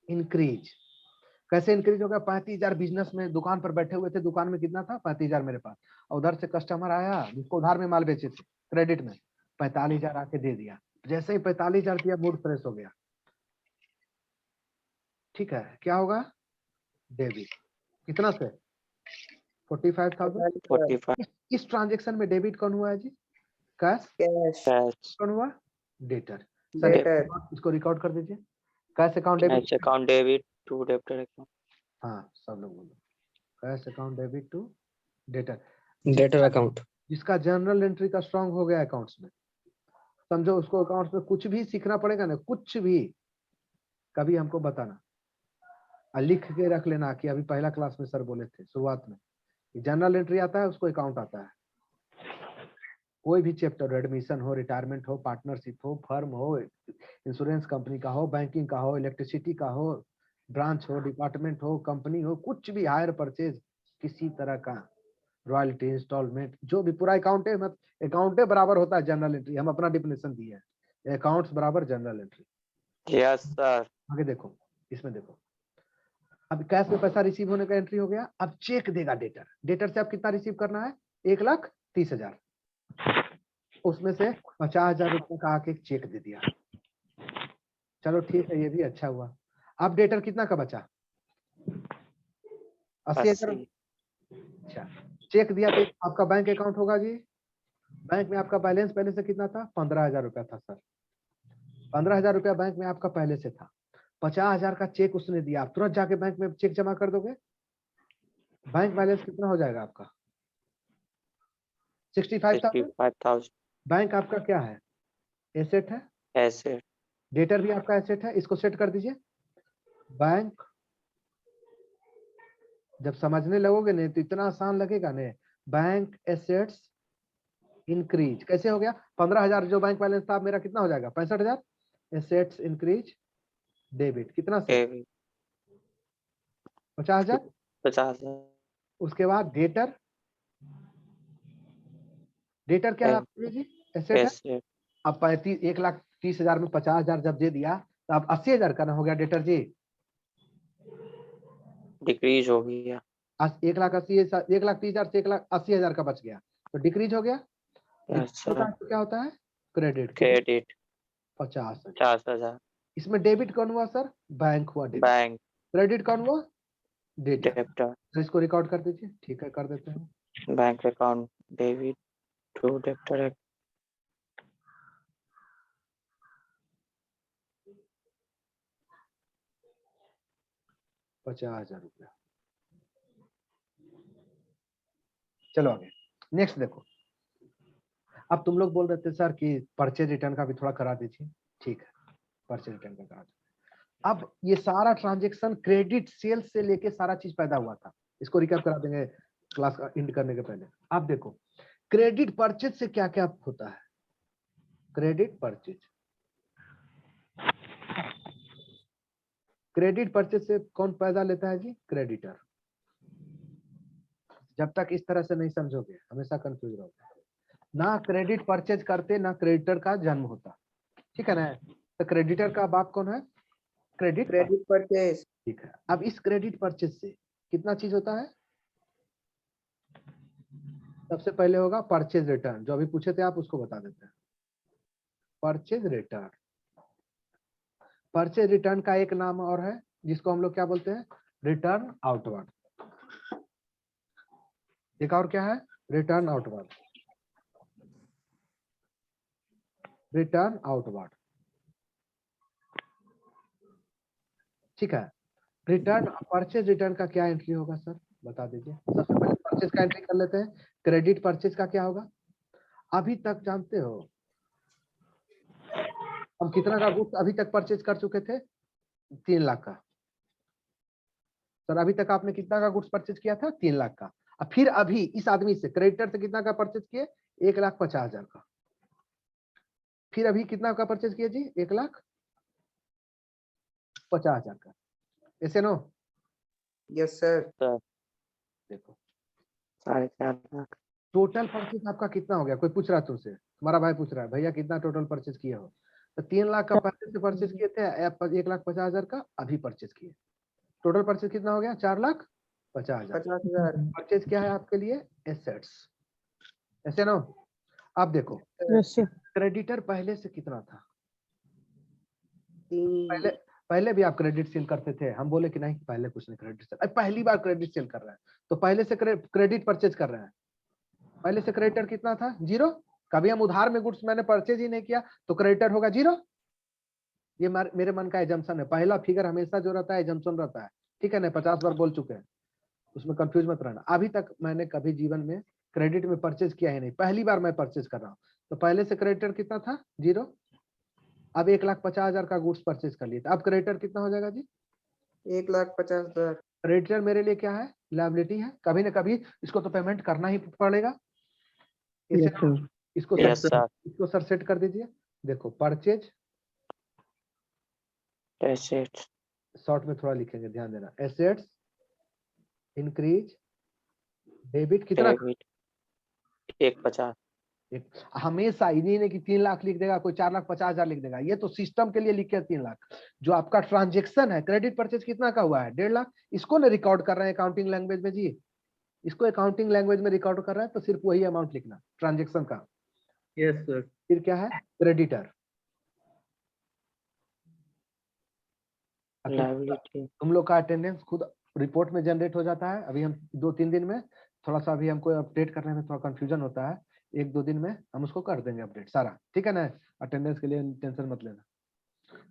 increase. कैसे इंक्रीज होगा? 35,000 बिजनेस में दुकान पर बैठे हुए थे, दुकान में कितना था? 35,000 मेरे पास, और उधर से कस्टमर आया जिसको उधार में माल बेचे थे, क्रेडिट में 45,000 आके दे दिया। जैसे ही 45,000 दिया, मूड फ्रेश हो गया। ठीक है, क्या होगा? डेबिट। कितना से? 45,000। 45। इस ट्रांजेक्शन में डेबिट कौन हुआ है जी? कैश। कैश। कैश। कौन हुआ? डेटर। डेटर। इसको रिकॉर्ड कर दीजिए। Cash account debit. Cash account debit to debtor account. हाँ सब लोग बोलो, cash account debit to debtor. Debtor account. जिसका जनरल एंट्री का स्ट्रांग हो गया अकाउंट्स में, समझो उसको अकाउंट्स में कुछ भी सीखना पड़ेगा ना, कुछ भी कभी हमको बताना और लिख के रख लेना कि अभी पहला क्लास में सर बोले थे शुरुआत में, जनरल एंट्री आता है उसको अकाउंट आता है। कोई भी चैप्टर, एडमिशन हो, रिटायरमेंट हो, पार्टनरशिप हो, फर्म हो, इंश्योरेंस कंपनी का हो, बैंकिंग का हो, इलेक्ट्रिसिटी का हो, ब्रांच हो, डिपार्टमेंट हो, कंपनी हो, कुछ भी, हायर परचेज, किसी तरह का रॉयल्टी, इंस्टॉलमेंट, जो भी पूरा अकाउंट है, मतलब अकाउंट बराबर होता है जनरल एंट्री। हम अपना डिफिनेशन दिए है, अकाउंट्स बराबर जनरल एंट्री। Yes sir. आगे देखो, इसमें देखो, अब कैश में पैसा रिसीव होने का एंट्री हो गया। अब चेक देगा डेटर। डेटर से आप कितना रिसीव करना है? 1,30,000। उसमें से 50,000 रुपए का आके एक चेक दे दिया। चलो ठीक है, ये भी अच्छा हुआ। अब डेटर कितना का बचा? 80,000। अच्छा, चेक दिया तो आपका बैंक अकाउंट होगा जी। बैंक में आपका बैलेंस पहले से कितना था? 15,000 रुपया था सर। 15,000 रुपया बैंक में आपका पहले से था। 50,000 का चेक उसने दिया, आप तुरंत जाके बैंक में चेक जमा कर दोगे? बैंक बैलेंस कितना हो जाएगा आपका? 65,000। 65,000 बैंक आपका क्या है? एसेट है। एसेट। डेटर भी आपका एसेट है। इसको सेट कर दीजिए। बैंक, जब समझने लगोगे नहीं तो इतना आसान लगेगा नहीं। बैंक एसेट्स इंक्रीज कैसे हो गया? 15,000 जो बैंक बैलेंस था मेरा कितना हो जाएगा? 65,000। एसेट्स इंक्रीज डेबिट कितना से? डेबिट 50,000। 50,000 उसके बाद डेटर, डेटर क्या है आपके जी? एसेट है। एसेट। अब 1,30,000 में 50,000 जब दे दिया तो अब 80,000 का ना हो गया डेटर जी। डिक्रीज हो गया। 1,30,000 से 1,80,000 का बच गया तो डिक्रीज हो गया। अच्छा। क्या होता है? क्रेडिट। क्रेडिट 50,000। 50,000। इसमें डेबिट कौन हुआ सर? बैंक हुआ डेबिट। बैंक क्रेडिट कौन हुआ? डेटर। डेबिटर। तो इसको रिकॉर्ड कर दीजिए। ठीक है, कर देते हैं। Bank account debit to debtor. 50,000 रुपया। चलो आगे नेक्स्ट देखो। अब तुम लोग बोल रहे थे सर कि परचेज रिटर्न का भी थोड़ा करा दीजिए। ठीक है, परचेज रिटर्न का करा दीजिए। अब ये सारा ट्रांजेक्शन क्रेडिट सेल्स से लेके सारा चीज पैदा हुआ था। इसको रिकैप करा देंगे क्लास का एंड करने के पहले। आप देखो क्रेडिट परचेज से क्या क्या होता है। क्रेडिट परचेज, क्रेडिट परचेज से कौन पैदा लेता है जी? क्रेडिटर। जब तक इस तरह से नहीं समझोगे हमेशा कंफ्यूज रहोगे। ना क्रेडिट परचेज करते ना क्रेडिटर का जन्म होता। ठीक है ना? तो क्रेडिटर का बाप कौन है? Credit purchase. ठीक है। अब इस क्रेडिट परचेज से कितना चीज होता है? सबसे पहले होगा परचेज रिटर्न, जो अभी पूछे थे आप उसको बता देते हैं। परचेज रिटर्न, परचेज रिटर्न का एक नाम और है जिसको हम लोग क्या बोलते हैं? Return outward. एक और क्या है? Return outward. Return outward. ठीक है। रिटर्न परचेज रिटर्न का क्या एंट्री होगा सर? बता दीजिए। सबसे पहले परचेज का एंट्री कर लेते हैं। क्रेडिट परचेज का क्या होगा? अभी तक जानते हो हम कितना का गुड्स अभी तक परचेज कर चुके थे? 3 लाख का। सर अभी तक आपने कितना का गुड्स परचेज किया था? 3 लाख का। अब फिर अभी इस आदमी से क्रेडिटर से कितना का परचेज किए? 1,50,000 का। फिर अभी कितना का परचेज किए जी? 1,50,000 का। ऐसे नो? Yes sir. देखो 4.5 लाख। टोटल परचेज आपका कितना हो गया? कोई पूछ रहा है तुमसे, तुम्हारा भाई पूछ रहा है भैया कितना टोटल परचेज किए हो? तो 3 लाख का पहले से परचेज किए थे, 1,50,000 का अभी परचेज किए। टोटल परचेज कितना हो गया? 4,50,000। 50,000। परचेज क्या है आपके लिए? एसेट्स। ऐसे नो? आप देखो यस सर। क्रेडिटर पहले से कितना था? पहले पहले भी आप क्रेडिट सेल करते थे। हम बोले कि नहीं पहले कुछ नहीं, क्रेडिट सेल पहली बार क्रेडिट सेल कर रहा है तो पहले से क्रेडिट परचेज कर रहे हैं। पहले से क्रेडिटर कितना था? 0। कभी हम उधार में गुड्स मैंने परचेज ही नहीं किया तो क्रेडिटर होगा 0। ये मेरे मन का एजम्पशन है। पहला फिगर हमेशा जो रहता है एजम्पशन रहता है। ठीक है ना? 50 बार बोल चुके हैं, उसमें कंफ्यूज मत रहना। अभी तक मैंने कभी जीवन में क्रेडिट में परचेज किया ही नहीं, पहली बार मैं परचेज कर रहा हूँ। तो पहले से क्रेडिटर कितना था? 0। अब 1,50,000 का गुड्स परचेज कर लिया। अब क्रेडिटर कितना हो जाएगा जी? 1,50,000। क्रेडिटर मेरे लिए क्या है? लायबिलिटी है। कभी ना कभी इसको तो पेमेंट करना ही पड़ेगा। Yes sir. इसको यस सर। इसको सर सेट कर दीजिए। देखो परचेज एसेट शॉर्ट में थोड़ा लिखेंगे, ध्यान देना। एसेट्स इंक्रीज डेबिट कितना? डेबिट 1,50,000। हमेशा ये नहीं कि 3 लाख लिख देगा कोई, 4,50,000 लिख देगा। ये तो सिस्टम के लिए लिखे 3 लाख। जो आपका ट्रांजेक्शन है क्रेडिट परचेज कितना का हुआ है? 1.5 लाख। इसको ना रिकॉर्ड कर रहे हैं अकाउंटिंग लैंग्वेज में जी। इसको अकाउंटिंग लैंग्वेज में रिकॉर्ड कर रहा है तो सिर्फ वही अमाउंट लिखना ट्रांजेक्शन का। Yes sir. फिर क्या है? क्रेडिटर। लायबिलिटी तुम लोग का अटेंडेंस खुद रिपोर्ट में जनरेट हो जाता है। अभी हम 2-3 दिन में थोड़ा सा अभी हमको अपडेट करने में थोड़ा कंफ्यूजन होता है, 1-2 दिन में हम उसको कर देंगे अपडेट सारा, ठीक है ना। अटेंडेंस के लिए टेंशन मत लेना।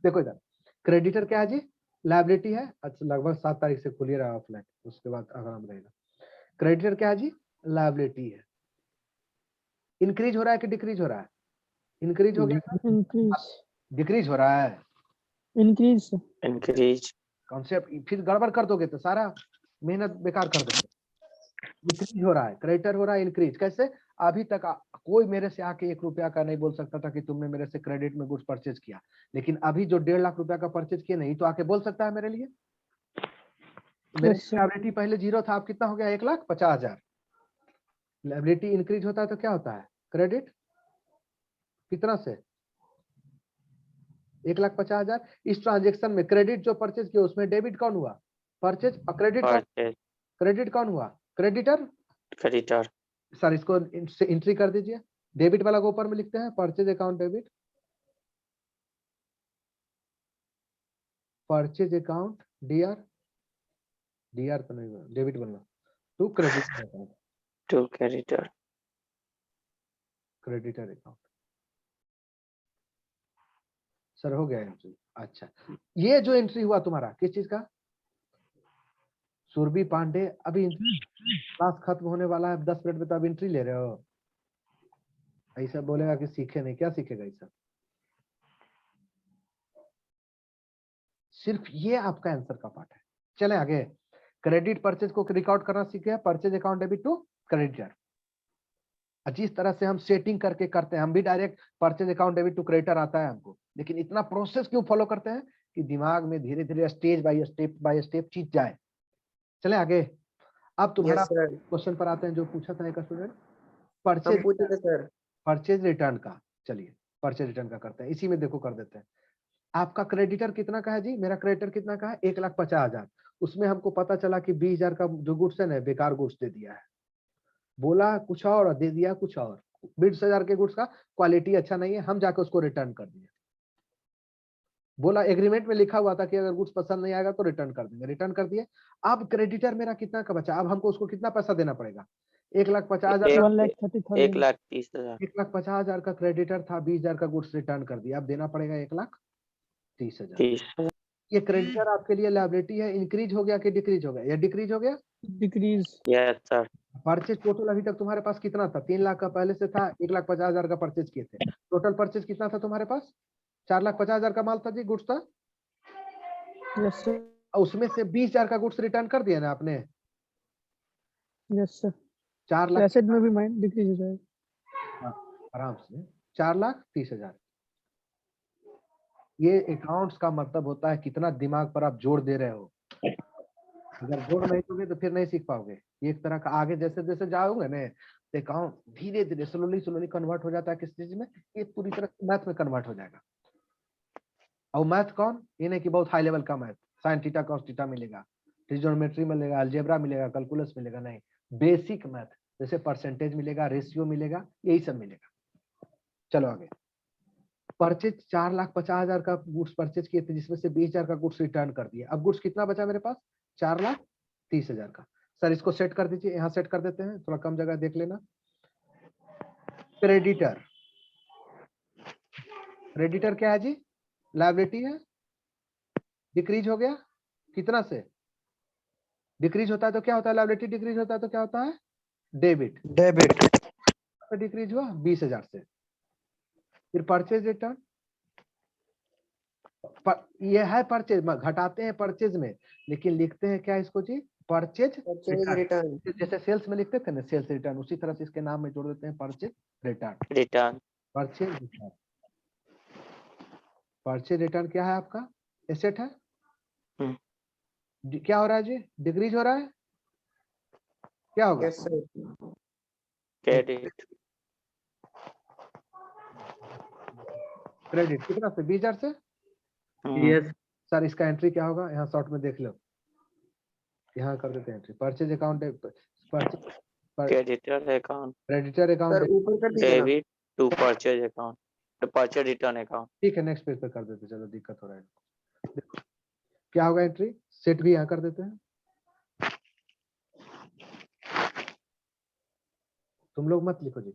देखो इधर क्रेडिटर क्या है जी, लायबिलिटी है। अच्छा लगभग 7 तारीख से खुल ही रहा है ऑफलाइन, उसके बाद आराम रहेगा। क्रेडिटर क्या है जी, लायबिलिटी है। इंक्रीज हो रहा है कि डिक्रीज हो रहा है? इंक्रीज हो गया, इंक्रीज डिक्रीज हो रहा है। इंक्रीज इंक्रीज कॉन्सेप्ट फिर गड़बड़ कर दोगे तो सारा मेहनत बेकार कर दोगे। इंक्रीज हो रहा है, क्रेडिटर हो रहा है इंक्रीज। कैसे? अभी तक कोई मेरे से आके 1 रुपया का नहीं बोल सकता था कि तुमने मेरे से क्रेडिट में गुड्स परचेज किया, लेकिन अभी जो 1.5 लाख रुपया का परचेज किया नहीं तो आके बोल सकता है मेरे लिए। मेरी Yes, sir. लायबिलिटी पहले 0 था, अब कितना हो गया? 1,50,000। लायबिलिटी इंक्रीज होता है तो क्या होता है? क्रेडिट कितना से? 1,50,000। इस ट्रांजेक्शन में क्रेडिट जो परचेज किया उसमें डेबिट कौन हुआ? परचेज। और क्रेडिट कौन? परचेज क्रेडिट कौन हुआ? क्रेडिटर। क्रेडिटर सर इसको एंट्री कर दीजिए। डेबिट वाला को ऊपर में लिखते हैं purchase account debit, purchase account DR, DR तो नहीं डेबिट बनना, to credit account, to creditor creditor account. Sir हो गया एंट्री। अच्छा ये जो एंट्री हुआ तुम्हारा किस चीज का? सुरभि पांडे। अभी क्लास खत्म होने वाला है 10 मिनट में, तो अब एंट्री ले रहे हो? ऐसा बोलेगा कि सीखे नहीं, क्या सीखेगा ऐसा? सिर्फ ये आपका आंसर का पार्ट है। चले आगे। क्रेडिट परचेज को रिकॉर्ड करना सीखे, purchase account debit to creditor. जिस तरह से हम सेटिंग करके करते हैं, हम भी direct purchase account debit to creditor आता है हमको, लेकिन इतना प्रोसेस क्यों फॉलो करते हैं कि दिमाग में धीरे धीरे स्टेज बाय स्टेप चीज जाए। चले आगे। अब तुम्हारा यस सर, क्वेश्चन पर आते हैं जो पूछा था एक स्टूडेंट, हम परचेज पूछे थे सर। परचेज रिटर्न का। चलिए परचेज रिटर्न का करते हैं, इसी में देखो कर देते हैं। आपका क्रेडिटर कितना का है जी? मेरा क्रेडिटर कितना का है? 1,50,000। उसमें हमको पता चला कि 20,000 का जो गुड्स है ना बेकार गुड्स दे दिया है, बोला कुछ और दे दिया कुछ और। 20,000 के गुड्स का क्वालिटी अच्छा नहीं है, हम जाकर उसको रिटर्न कर दिए। बोला एग्रीमेंट में लिखा हुआ था कि अगर गुड्स पसंद नहीं आएगा तो रिटर्न कर देंगे, रिटर्न कर दिए। अब क्रेडिटर मेरा कितना का बचा? अब हमको उसको कितना पैसा देना पड़ेगा? 1,50,000। 1,30,000 1,30,000 1,50,000 का क्रेडिटर था, 20,000 का गुड्स रिटर्न कर दिया, अब देना पड़ेगा 1,30,000। 30,000 ये क्रेडिटर आपके लिए लायबिलिटी है। इंक्रीज हो गया कि डिक्रीज हो गया? या डिक्रीज हो गया? Decrease yes sir purchase total अभी तक तुम्हारे पास कितना था? 3 लाख का पहले से था, 1,50,000 का परचेज किए थे। टोटल परचेज कितना था तुम्हारे पास? 4,50,000 का माल था जी, गुड्स था। यस सर और उसमें से 20,000 का गुड्स रिटर्न कर दिया ना आपने। यस सर 4 लाख एसेट में भी माइंड डिक्रीज हो जाएगा। आराम से 4,30,000। ये अकाउंट्स का मतलब होता है कितना दिमाग पर आप जोर दे रहे हो। अगर जोर नहीं दोगे तो फिर नहीं सीख पाओगे। ये एक तरह का आगे जैसे जैसे जाओगे ना तो अकाउंट धीरे धीरे स्लोली कन्वर्ट हो जाता है किस चीज में? ये पूरी तरह मैथ में कन्वर्ट हो जाएगा। और मैथ कौन? ये नहीं कि बहुत हाई लेवल का math, sine theta cos theta मिलेगा, ट्रिग्नोमेट्री मिलेगा, अलजेब्रा मिलेगा, कैलकुलस मिलेगा, नहीं। बेसिक मैथ जैसे परसेंटेज मिलेगा, रेशियो मिलेगा, यही सब मिलेगा। चलो आगे। परचेज 4,50,000 का गुड्स परचेज किए थे, जिसमें से 20,000 का गुड्स रिटर्न कर दिया। अब गुड्स कितना बचा मेरे पास? 4,30,000 का। सर इसको सेट कर दीजिए, यहाँ सेट कर देते हैं, थोड़ा कम जगह देख लेना। क्रेडिटर, क्रेडिटर क्या है जी? लायबिलिटी है। डिक्रीज हो गया कितना से? डिक्रीज होता है तो क्या होता है? लायबिलिटी डिक्रीज होता है तो क्या होता है? डेबिट। डेबिट डिक्रीज हुआ 20,000 से। फिर परचेज रिटर्न, ये है परचेज, घटाते हैं परचेज में, लेकिन लिखते हैं क्या इसको जी? Purchase purchase return. जैसे सेल्स में लिखते थे ना सेल्स रिटर्न, उसी तरह से इसके नाम में जोड़ देते हैं purchase return. Return purchase return, purchase return क्या है आपका? एसेट है। क्या हो रहा है जी? डिक्रीज हो रहा है, क्या होगा? यस सर, क्रेडिट क्रेडिट कितना से? 20,000 से। यस सर इसका एंट्री क्या होगा? यहाँ शॉर्ट में देख लो, यहाँ कर देते हैं entry. Purchase account, creditor account creditor sir account, ऊपर कर दीजिए ना। Debit to purchase account to purchase return account. ठीक है नेक्स्ट पेज पे कर देते। चलो दिक्कत हो रहा है, देखो क्या होगा एंट्री। सेट भी यहाँ कर देते हैं। तुम लोग मत लिखो जी,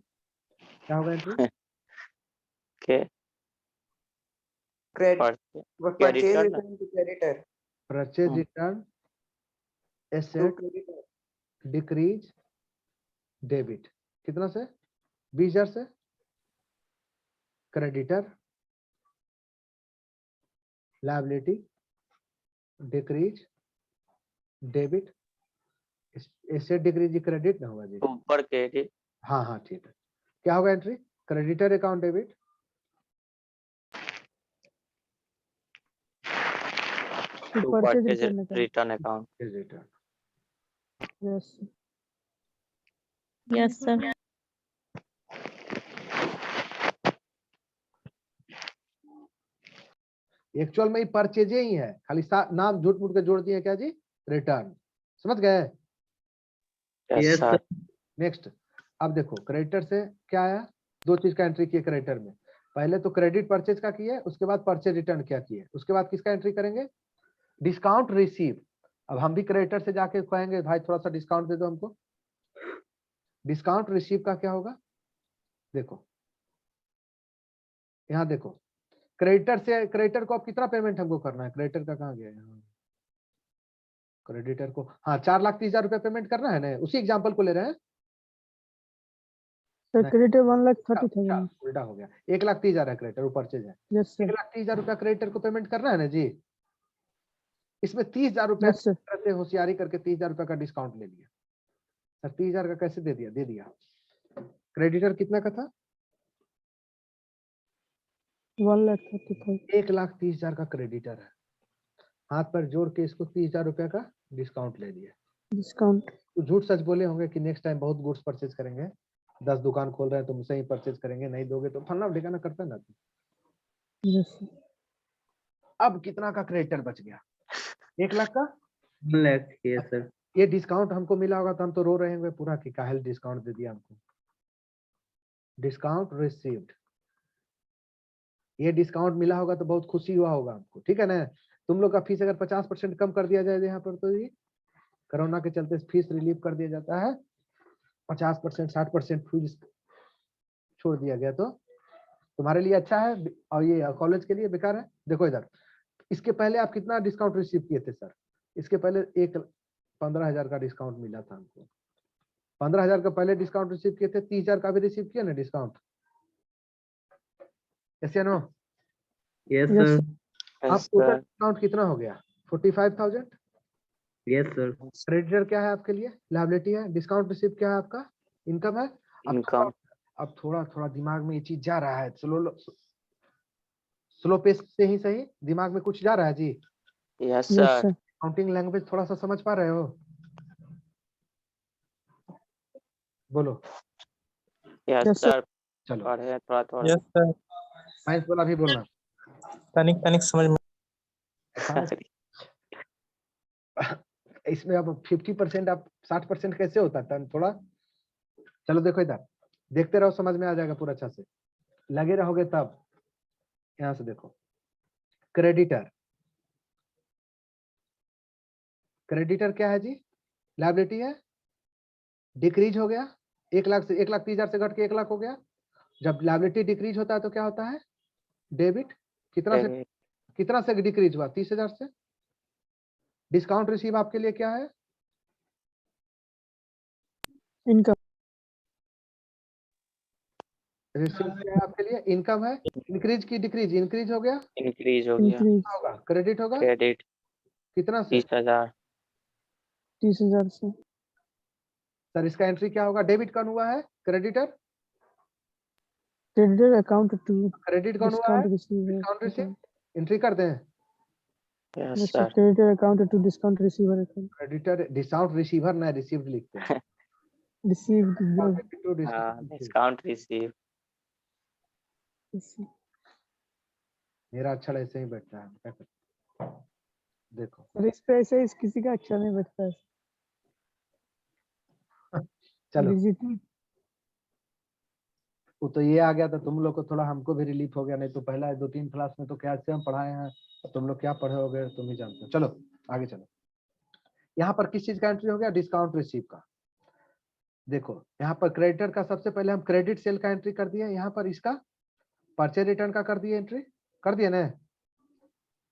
क्या होगा एंट्री? के Credit. Purchase creditor ना? return to creditor. Purchase return To asset creditor. Decrease debit, कितना से? 20,000 से। Creditor liability decrease debit, asset decrease credit ना होगा जी। ऊपर क्रेडिट हाँ हाँ ठीक है, क्या होगा entry? Creditor account debit To to purchase purchase return account. return account. Return. Yes. sir. Yes, sir. Actual में परचेज ही है, खाली नाम झूठ मूठ के जोड़ दिए क्या जी? रिटर्न। समझ गए? Yes, Yes, sir. sir. Next, अब देखो क्रेडिटर से क्या आया? दो चीज का एंट्री किए क्रेडिटर में, पहले तो क्रेडिट परचेज का किया, उसके बाद परचेज रिटर्न क्या किए, उसके बाद किसका एंट्री करेंगे? Discount receive. अब हम भी क्रेडिटर से जाके कहेंगे भाई थोड़ा सा डिस्काउंट दे दो हमको, डिस्काउंट रिसीव का क्या होगा? देखो यहाँ देखो, क्रेडिटर से, क्रेडिटर को अब कितना पेमेंट हमको करना है? क्रेडिटर का कहाँ गया यहाँ? क्रेडिटर को हाँ 4,30,000 रुपया पेमेंट करना है ना, उसी एग्जांपल को ले रहे हैं। Sir, नहीं। creditor 1,30,000. उल्टा हो गया, 1,30,000 है क्रेडिटर, ऊपर परचेज है। Yes, sir. 1,30,000 रुपया क्रेडिटर को पेमेंट करना है ना जी। इसमें 30,000 रुपया Yes, sir. से होशियारी करके 30,000 रुपया का डिस्काउंट ले लिया। सर 30,000 का कैसे दे दिया? दे दिया। क्रेडिटर कितना का था? 1,30,000. 1,30,000 का क्रेडिटर है, हाथ पर जोड़ के इसको 30,000 रुपया का डिस्काउंट ले लिया। Discount. तो झूठ सच बोले होंगे कि नेक्स्ट टाइम बहुत गुड्स परचेज करेंगे, 10 दुकान खोल रहे हैं तो मुझसे ही परचेज करेंगे, नहीं दोगे तो फलना ढिकाना करता है ना। Yes, sir. अब कितना का क्रेडिटर बच गया? 1 लाख का। 1 lakh. Yes, sir. ये डिस्काउंट हमको मिला होगा तो हम तो रो रहे होंगे पूरा कि काहे डिस्काउंट दे दिया हमको। डिस्काउंट रिसीव्ड, ये डिस्काउंट मिला होगा तो बहुत खुशी हुआ होगा हमको, ठीक है ना। तुम लोग का फीस अगर 50% कम कर दिया जाए यहाँ पर, तो ये कोरोना के चलते फीस रिलीव कर दिया जाता है, 50% 60% फीस छोड़ दिया गया तो तुम्हारे लिए अच्छा है और ये कॉलेज के लिए बेकार है। देखो इधर, इसके पहले आप कितना डिस्काउंट रिसीव किए थे सर? इसके पहले 15,000 का डिस्काउंट मिला था हमको। 15,000 का पहले डिस्काउंट रिसीव किए थे, 30,000 का भी रिसीव किया ना डिस्काउंट, ऐसे no? Yes, Yes, sir. sir. अब Yes, टोटल sir. डिस्काउंट कितना हो गया? 45,000। Yes, sir. क्रेडिटर क्या है आपके लिए? लायबिलिटी है। डिस्काउंट रिसीव क्या है आपका? इनकम है। Income. अब थोड़ा थोड़ा दिमाग में ये चीज जा रहा है, स्लो पेस से ही सही, दिमाग में कुछ जा रहा है जी। Yes, Yes, sir. sir. Counting language थोड़ा सा समझ पा रहे हो? बोलो। Yes, Yes, sir. sir. चलो पढ़े हैं थोड़ा थोड़ा। यस सर, साइंस वाला भी बोलना। तनिक समझ में। इसमें अब 50% आप 60% कैसे होता है थोड़ा। चलो देखो इधर, देखते रहो, समझ में आ जाएगा पूरा अच्छा से, लगे रहोगे तब। यहां से देखो, क्रेडिटर, क्रेडिटर क्या है जी? लायबिलिटी है, डिक्रीज हो गया 1 लाख से, 1,30,000 से घट के 1 लाख हो गया। जब लायबिलिटी डिक्रीज होता है तो क्या होता है? डेबिट। कितना से डिक्रीज हुआ? 30,000 से। डिस्काउंट रिसीव आपके लिए क्या है? Income. रिसीव क्या है आपके लिए? इनकम है। इंक्रीज की डिक्रीज? इंक्रीज हो गया, Increase हो गया। Increase. होगा क्रेडिट होगा। Credit कितना से? 30,000. 30,000 से. सर इसका एंट्री क्या होगा? डेबिट कौन हुआ है? Creditor. Creditor account to credit कौन हुआ है? discount receiver. Discount receive. Entry कर दें। Yes, Yes, sir. sir. Creditor account to discount receiver account. Creditor discount receiver ना रिसीव्ड लिखते हैं। Received. हाँ, discount receive. Yes, sir. मेरा अक्षर ऐसे ही बैठता है, क्या करें? देखो और इस पे ऐसे इस किसी का अच्छा नहीं बैठता है. चलो, Digitally. वो तो ये आ गया था, तुम लोग को थोड़ा, हमको भी रिलीफ हो गया, नहीं तो पहला 2-3 क्लास में तो क्या से हम पढ़ाए हैं, तुम लोग क्या पढ़े होगे तुम ही जानते हो। चलो आगे चलो, यहाँ पर किस चीज का एंट्री हो गया? डिस्काउंट रिसीव का। देखो यहाँ पर क्रेडिटर का सबसे पहले हम क्रेडिट सेल का एंट्री कर दिए, यहाँ पर इसका परचेज रिटर्न का कर दिए एंट्री, कर दिए ना।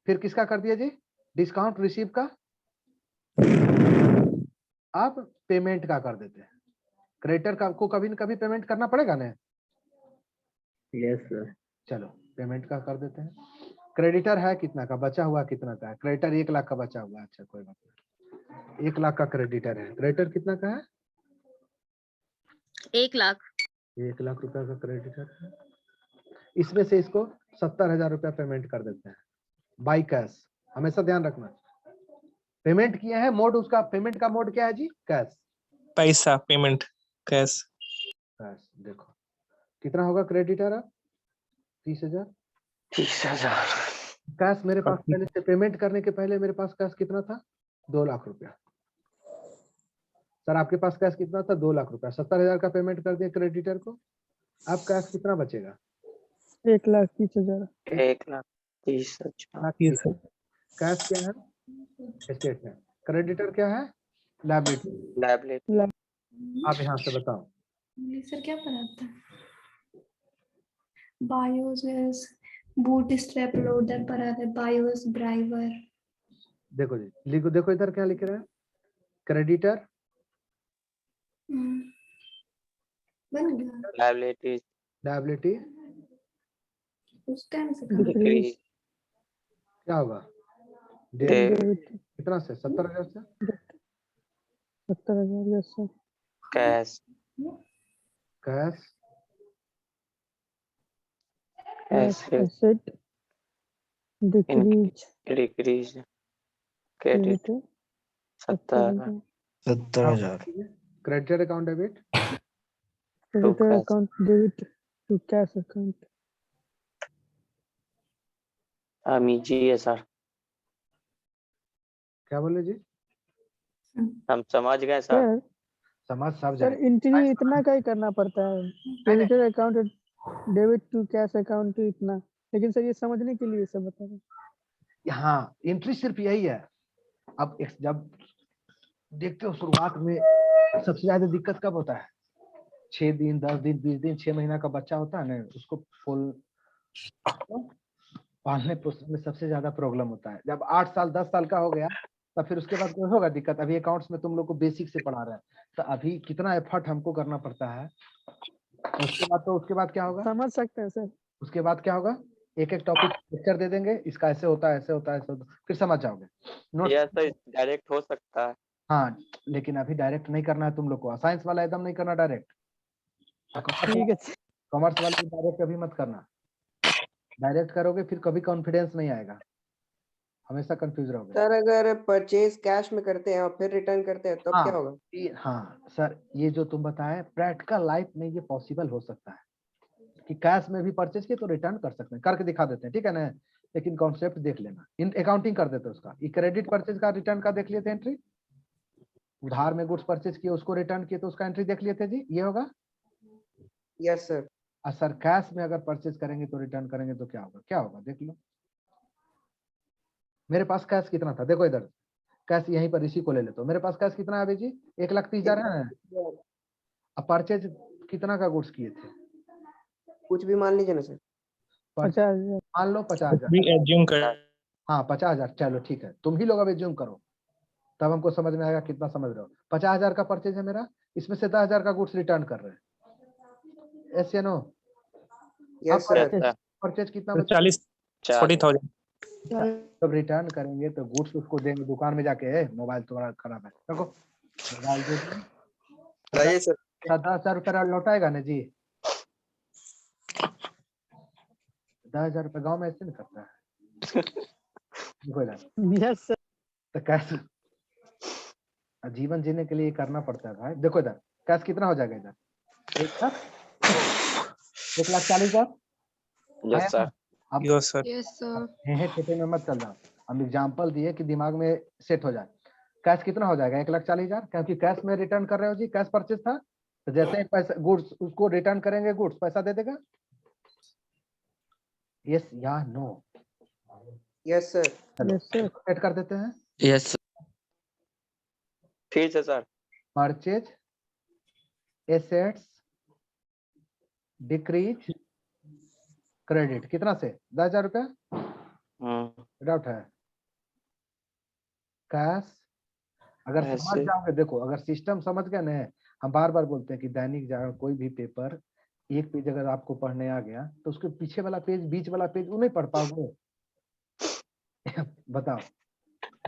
फिर किसका कर दिया जी? डिस्काउंट रिसीव का। अब पेमेंट का कर देते हैं। क्रेडिटर का को कभी न कभी पेमेंट करना पड़ेगा ना। Yes sir. चलो पेमेंट का कर देते हैं। क्रेडिटर है कितना का, बचा हुआ कितना का है? क्रेडिटर 1 लाख का बचा हुआ है। अच्छा कोई बात नहीं, 1 लाख का क्रेडिटर है। क्रेडिटर कितना का है? 1 लाख। 1 लाख रुपए का क्रेडिटर है। इसमें से इसको 70,000 रुपया पेमेंट कर देते हैं बाई कैश। हमेशा ध्यान रखना, पेमेंट किए हैं, मोड उसका पेमेंट का मोड क्या है जी? कैश। पैसा पेमेंट कैश। कैश। देखो कितना होगा क्रेडिटर अब? 30,000। 30,000। कैश मेरे पास पहले से पेमेंट करने के पहले मेरे पास कैश कितना था? 2 लाख रुपया। सर आपके पास कैश कितना था? 2 लाख रुपया। 70,000 का पेमेंट कर दिया क्रेडिटर को। अब कैश कितना बचेगा? 1,30,000। 1,30,000। कैश क्या है? स्टेटमेंट। क्रेडिटर क्या है? लायबिलिटी। लायबिलिटी। आप यहाँ से बताओ। सर क्या पढ़ाता है? बायोस बूट स्ट्रैप लोडर पढ़ा है, बायोस ड्राइवर। देखो जी, लिखो, देखो इधर क्या लिख रहा है? क्रेडिटर बन गया लायबिलिटी लायबिलिटी उस टाइम से डिक्रीज क्या होगा? डेबिट डेबिट कितना से? 70,000 से। 70,000। Yes sir. Cash cash asset decrease decrease credit credit 70,000। 70,000। Creditor account debit. Creditor cash. Account debit to cash account. जी है सर, क्या बोले जी? हम समझ गए सर। सर समझ सब सर जाए। एंट्री इतना का ही करना पड़ता है, creditor account debit to cash account to इतना, लेकिन सर ये समझने के लिए सब बता रहे हैं। हाँ एंट्री सिर्फ यही है। अब जब देखते हो शुरुआत में सबसे ज्यादा दिक्कत कब होता है? 6 दिन 10 दिन 20 दिन 6 महीना का बच्चा होता है ना, उसको फुल पालने पोसने में सबसे ज्यादा प्रॉब्लम होता है। जब 8 साल 10 साल का हो गया तब फिर उसके बाद कोई होगा दिक्कत। अभी अकाउंट्स में तुम लोग को बेसिक से पढ़ा रहे हैं, तो अभी कितना एफर्ट हमको करना पड़ता है। तो उसके बाद क्या होगा? समझ सकते हैं सर। उसके बाद क्या होगा? एक एक टॉपिक लेक्चर दे देंगे, इसका ऐसे होता है ऐसे होता है ऐसे होता है, फिर समझ जाओगे। यह नोट्स तो डायरेक्ट हो सकता है। हाँ, लेकिन अभी डायरेक्ट नहीं करना है तुम लोग को। साइंस वाला एकदम नहीं करना डायरेक्ट। ठीक है सर। कॉमर्स वाला डायरेक्ट अभी मत करना। डायरेक्ट करोगे फिर कभी कॉन्फिडेंस नहीं आएगा, हमेशा कंफ्यूज रहोगे। सर अगर परचेज कैश में करते हैं और फिर रिटर्न करते हैं तब क्या होगा? हाँ सर, ये जो तुम बताए प्रैक्टिकल लाइफ में ये पॉसिबल हो सकता है कि कैश में भी परचेज किए तो रिटर्न कर सकते हैं, करके दिखा देते हैं, ठीक है ना। लेकिन कॉन्सेप्ट देख लेना, इन अकाउंटिंग कर देते उसका। ये क्रेडिट परचेज का रिटर्न का देख लिए थे एंट्री। उधार में गुड्स परचेज किए उसको रिटर्न किए तो उसका एंट्री देख लिए थे जी, ये होगा। Yes sir. और सर कैश में अगर परचेज करेंगे तो रिटर्न करेंगे तो क्या होगा? क्या होगा देख लो। मेरे पास कैश कितना था? देखो इधर कैश यहीं पर इसी को ले लेते हो। मेरे पास कैश कितना है अभी जी? 1,30,000 है। अब परचेज कितना का गुड्स किए थे? कुछ भी मान लीजिए ना सर। 50,000। मान लो 50,000। भी एज्यूम कर। हाँ 50,000, चलो ठीक है, तुम ही लोग अब एज्यूम करो तब हमको समझ में आएगा कितना समझ रहे हो। 50,000 का परचेज है मेरा, इसमें से 10,000 का गुड्स रिटर्न कर रहे हैं। यस या नो? Yes sir. परचेज कितना तो बचा? 40,000। जब रिटर्न करेंगे तो गुड्स उसको देंगे दुकान में जाके। मोबाइल तुम्हारा खराब है, देखो मोबाइल दे देंगे। 10,000 रुपया लौटाएगा ना जी। 10,000 रुपया गाँव में ऐसे नहीं करता है। Yes sir. तो कैश जीवन जीने के लिए करना पड़ता है भाई। देखो इधर कैश कितना हो जाएगा? इधर 1,40,000। Yes sir. अब यस सर। Yes sir. छोटे में मत चल जाओ, हम एग्जांपल दिए कि दिमाग में सेट हो जाए। कैश कितना हो जाएगा? 1,40,000, क्योंकि कैश में रिटर्न कर रहे हो जी, कैश परचेज था। तो जैसे ही पैसा गुड्स उसको रिटर्न करेंगे, गुड्स पैसा दे देगा। यस या no? Yes sir. Yes sir. Set कर देते हैं। यस फिर से sir. Purchase assets decrease credit कितना से 10,000 रुपया डाउट है कैश अगर समझ ऐसे जाओगे देखो अगर सिस्टम समझ गए ना हम बार बार बोलते हैं कि दैनिक जागरण कोई भी पेपर एक पेज अगर आपको पढ़ने आ गया तो उसके पीछे वाला पेज बीच वाला पेज वो नहीं पढ़ पाओगे बताओ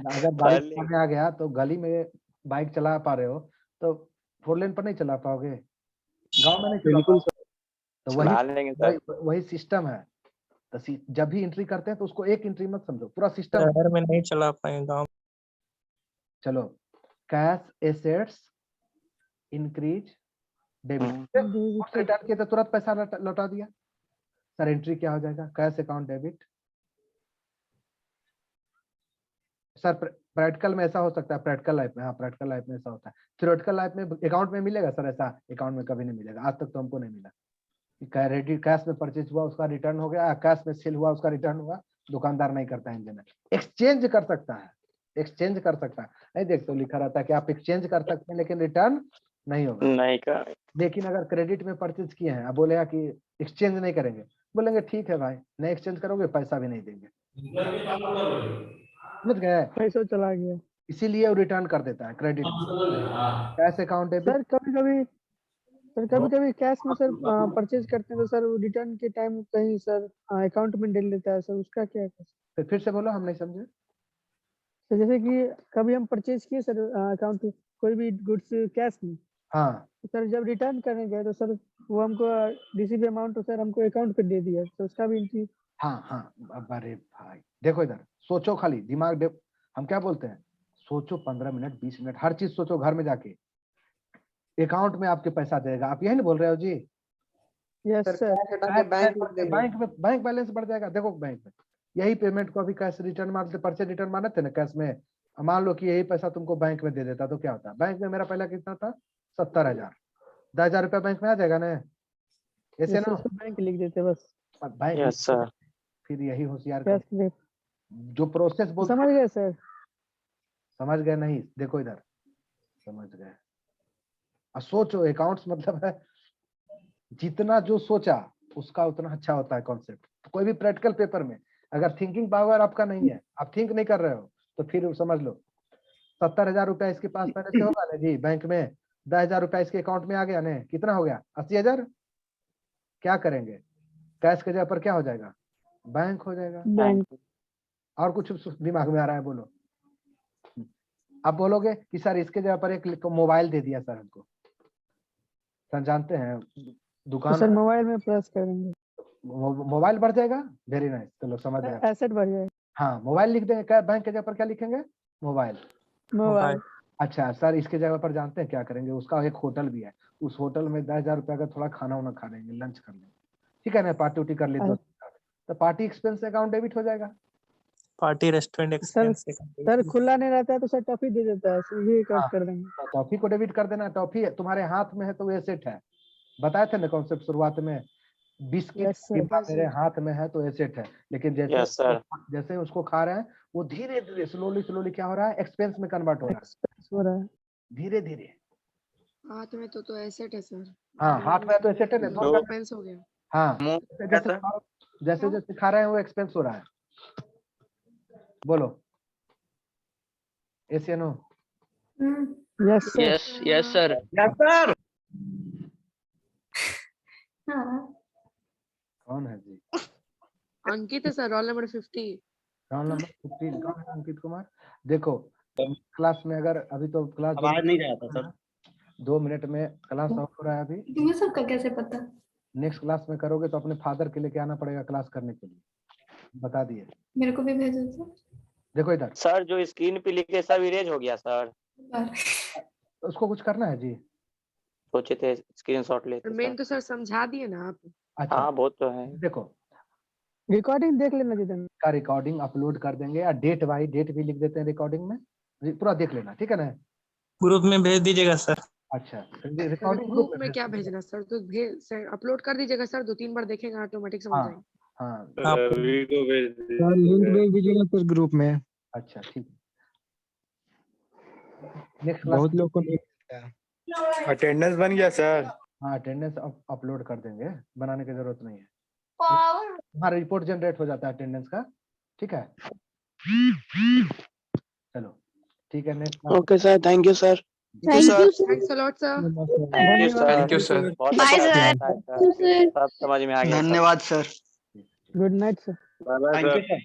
अगर बाइक चलाने आ गया तो गली में बाइक चला पा रहे हो तो 4 लेन पर नहीं चला पाओगे गांव में नहीं चला बिल्कुल पाओगे तो चला लेंगे सर। वही सिस्टम है तो जब भी एंट्री करते हैं तो उसको एक एंट्री मत समझो पूरा सिस्टम शहर में नहीं चला पाएगा। चलो cash assets increase debit return किया तो तुरंत पैसा लौटा दिया सर एंट्री क्या हो जाएगा cash account debit sir practical में ऐसा हो सकता है प्रैक्टिकल लाइफ में हाँ प्रैक्टिकल लाइफ में ऐसा होता है थ्योरेटिकल लाइफ में अकाउंट में मिलेगा सर ऐसा अकाउंट में कभी नहीं मिलेगा आज तक तो हमको नहीं मिला कैश में परचेज हुआ उसका रिटर्न हो गया कैश में सेल हुआ उसका रिटर्न हुआ दुकानदार नहीं करता है इंजन एक्सचेंज कर सकता है एक्सचेंज कर सकता है नहीं देख तो लिखा रहता है कि आप एक्सचेंज कर सकते हैं लेकिन रिटर्न नहीं होगा नहीं कर लेकिन अगर क्रेडिट में परचेज किए हैं आप बोलेगा कि एक्सचेंज नहीं करेंगे बोलेंगे ठीक है भाई नहीं एक्सचेंज करोगे पैसा भी नहीं देंगे समझ गए पैसा चला गया इसीलिए वो रिटर्न कर देता है credit cash account debit sir कभी कभी कैश में सर परचेज करते हैं तो सर रिटर्न के टाइम कहीं सर अकाउंट में डाल देता है सर उसका क्या है फिर से बोलो हम नहीं समझे तो जैसे कि कभी हम परचेज किए सर अकाउंट कोई भी गुड्स कैश में हाँ तो सर जब रिटर्न करने गए तो सर वो हमको रिसीव अमाउंट तो सर हमको अकाउंट पे दे दिया तो उसका भी एंट्री हाँ अरे भाई देखो इधर सोचो खाली दिमाग हम क्या बोलते हैं सोचो 15 मिनट 20 मिनट हर चीज सोचो घर में जाके अकाउंट में आपके पैसा देगा आप यही नहीं बोल रहे हो जी यस सर बैंक बैलेंस बढ़ जाएगा देखो बैंक में यही पेमेंट को अभी कैश रिटर्न मारते परचेज रिटर्न मारने थे ना कैश में मान लो कि यही पैसा तुमको बैंक में दे देता तो क्या होता बैंक में मेरा पहला कितना था 70,000 10,000 रुपया बैंक में आ जाएगा ना ऐसे ना बैंक लिख देते बस बैंक यस सर। फिर यही होशियार कैश जो प्रोसेस बोलते समझ गए सर समझ गए नहीं देखो इधर समझ गए सोचो अकाउंट्स मतलब है जितना जो सोचा उसका उतना अच्छा होता है कॉन्सेप्ट तो कोई भी प्रैक्टिकल पेपर में अगर थिंकिंग पावर आपका नहीं है आप थिंक नहीं कर रहे हो तो फिर समझ लो 70,000 रुपया इसके पास पहले से होगा ना जी बैंक में 10,000 रुपया इसके अकाउंट में आ गया ना कितना हो गया 80,000 क्या करेंगे कैश के जगह पर क्या हो जाएगा बैंक हो जाएगा बैंक और कुछ दिमाग में आ रहा है बोलो आप बोलोगे कि सर इसके जगह पर एक मोबाइल दे दिया सर हमको सर जानते हैं दुकान सर मोबाइल में प्रेस करेंगे मोबाइल बढ़ जाएगा वेरी नाइस चलो समझ गए एसेट बढ़ जाएगा हाँ मोबाइल लिख देंगे क्या बैंक के जगह पर क्या लिखेंगे मोबाइल अच्छा सर इसके जगह पर जानते हैं क्या करेंगे उसका एक होटल भी है उस होटल में 10,000 रुपया का थोड़ा खाना वाना खा लेंगे लंच कर लेंगे ठीक है ना पार्टी उटी कर लेते तो पार्टी एक्सपेंस अकाउंट डेबिट हो जाएगा पार्टी रेस्टोरेंट एक्सपेंस सर खुला नहीं रहता है तो सर टॉफी दे देता है ये कट कर देंगे तो टॉफी को डेबिट कर देना टॉफी तुम्हारे हाथ में है तो वो एसेट है बताए थे ना कॉन्सेप्ट शुरुआत में बिस्किट मेरे हाथ में है तो एसेट है लेकिन जैसे जैसे उसको खा रहे हैं वो धीरे धीरे स्लोली क्या हो रहा है एक्सपेंस में कन्वर्ट हो रहा है धीरे धीरे हाथ में तो एसेट है सर हाँ हाथ में तो एसेट है ना तो एक्सपेंस हो गया हाँ जैसे जैसे खा रहे हैं वो एक्सपेंस हो रहा है बोलो यस या नो यस सर कौन है जी अंकित है sir roll number 50 roll number 15 कौन है अंकित कुमार देखो क्लास में अगर अभी तो क्लास आवाज नहीं जाता सर 2 मिनट में क्लास ऑफ हो रहा है अभी तुम्हें सबका कैसे पता नेक्स्ट क्लास में करोगे तो अपने फादर के लेके आना पड़ेगा क्लास करने के लिए बता दिए मेरे को भी भेजो तो देखो इधर सर जो स्क्रीन पे लिखे सब इरेज हो गया सर उसको कुछ करना है जी सोचे थे स्क्रीनशॉट लेते मेन तो सर समझा दिए ना आप अच्छा हाँ बहुत तो है देखो रिकॉर्डिंग देख लेना जितन का रिकॉर्डिंग अपलोड कर देंगे या डेट बाई डेट भी लिख देते हैं रिकॉर्डिंग में पूरा देख लेना ठीक है ना ग्रुप में भेज दीजिएगा सर अच्छा रिकॉर्डिंग ग्रुप में क्या भेजना सर तो सर अपलोड कर दीजिएगा सर 2-3 बार देखेंगे ऑटोमेटिक समझ जाएंगे हाँ लिंक भेज दीजिएगा सर ग्रुप में अच्छा ठीक नेक्स्ट बहुत लोग को नहीं मिलता है अटेंडेंस बन गया सर। हाँ अटेंडेंस अपलोड कर देंगे, बनाने की जरूरत नहीं है। हमारा रिपोर्ट जनरेट हो जाता है अटेंडेंस का, ठीक है। चलो ठीक है, next okay sir, thank you sir. Thank you thanks a lot sir. Thank you sir, thank you sir. बहुत Bye, अच्छा sir. समझाया सर, सब समझ में आ गया सब। धन्यवाद sir. Good night sir. Bye bye sir.